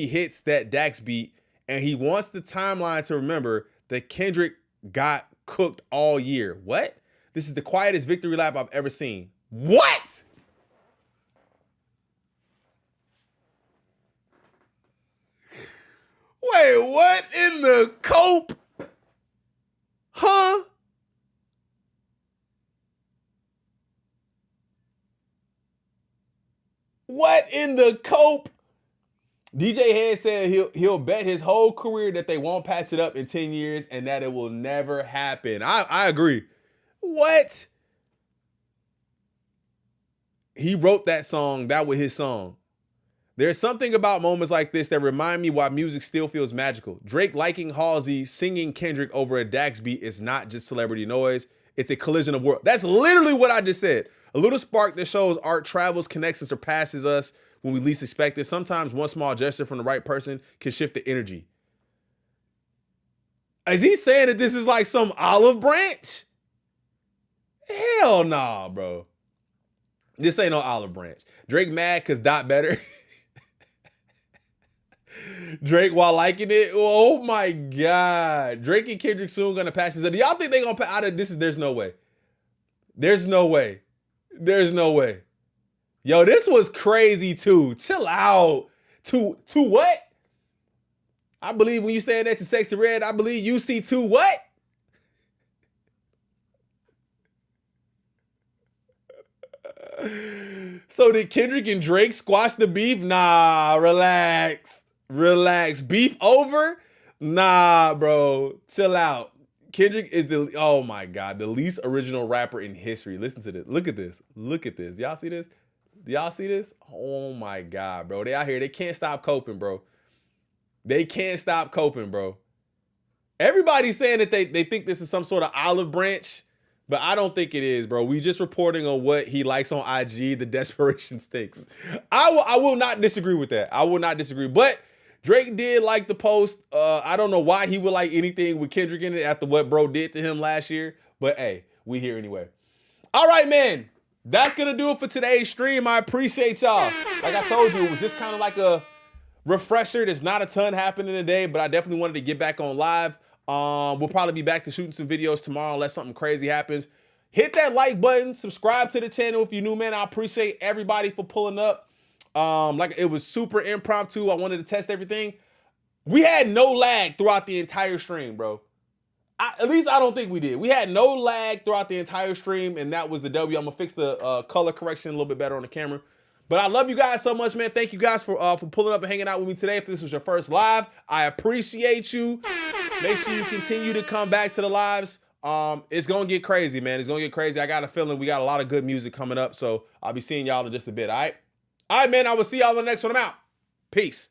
Speaker 1: hits that Dax beat, and he wants the timeline to remember that Kendrick got cooked all year. What? This is the quietest victory lap I've ever seen. What? Wait, what in the cope? Huh? What in the cope? DJ Head said he'll bet his whole career that they won't patch it up in 10 years and that it will never happen. I agree. What? He wrote that song. That was his song. There's something about moments like this that remind me why music still feels magical. Drake liking Halsey singing Kendrick over a Dax beat is not just celebrity noise. It's a collision of worlds. That's literally what I just said. A little spark that shows art travels, connects, and surpasses us when we least expect it. Sometimes one small gesture from the right person can shift the energy. Is he saying that this is like some olive branch? Hell nah, bro. This ain't no olive branch. Drake mad because Dot better. Drake while liking it. Oh my God. Drake and Kendrick soon gonna pass this. Do y'all think they gonna pass out of this? There's no way. There's no way. There's no way. Yo, this was crazy too. Chill out. To what? I believe when you say that to Sexy Red, I believe you see to what? So did Kendrick and Drake squash the beef? Nah, relax. Relax. Beef over? Nah, bro. Chill out. Kendrick is oh my God, the least original rapper in history. Listen to this. Look at this. Look at this. Y'all see this? Do y'all see this? Oh my God, bro. They out here. They can't stop coping, bro. They can't stop coping, bro. Everybody's saying that they think this is some sort of olive branch, but I don't think it is, bro. We just reporting on what he likes on IG, the desperation sticks. I will not disagree with that. I will not disagree. But Drake did like the post. I don't know why he would like anything with Kendrick in it after what bro did to him last year. But hey, we here anyway. All right, man. That's going to do it for today's stream. I appreciate y'all. Like I told you, it was just kind of like a refresher. There's not a ton happening today, but I definitely wanted to get back on live. We'll probably be back to shooting some videos tomorrow unless something crazy happens. Hit that like button. Subscribe to the channel if you're new, man. I appreciate everybody for pulling up. Like it was super impromptu. I wanted to test everything. We had no lag throughout the entire stream, bro. At least I don't think we did. We had no lag throughout the entire stream, and that was the W. I'm gonna fix the color correction a little bit better on the camera. But I love you guys so much, man. Thank you guys for pulling up and hanging out with me today. If this was your first live, I appreciate you. Make sure you continue to come back to the lives. It's gonna get crazy, man. It's gonna get crazy. I got a feeling we got a lot of good music coming up, so I'll be seeing y'all in just a bit. All right, man. I will see y'all in the next one. I'm out. Peace.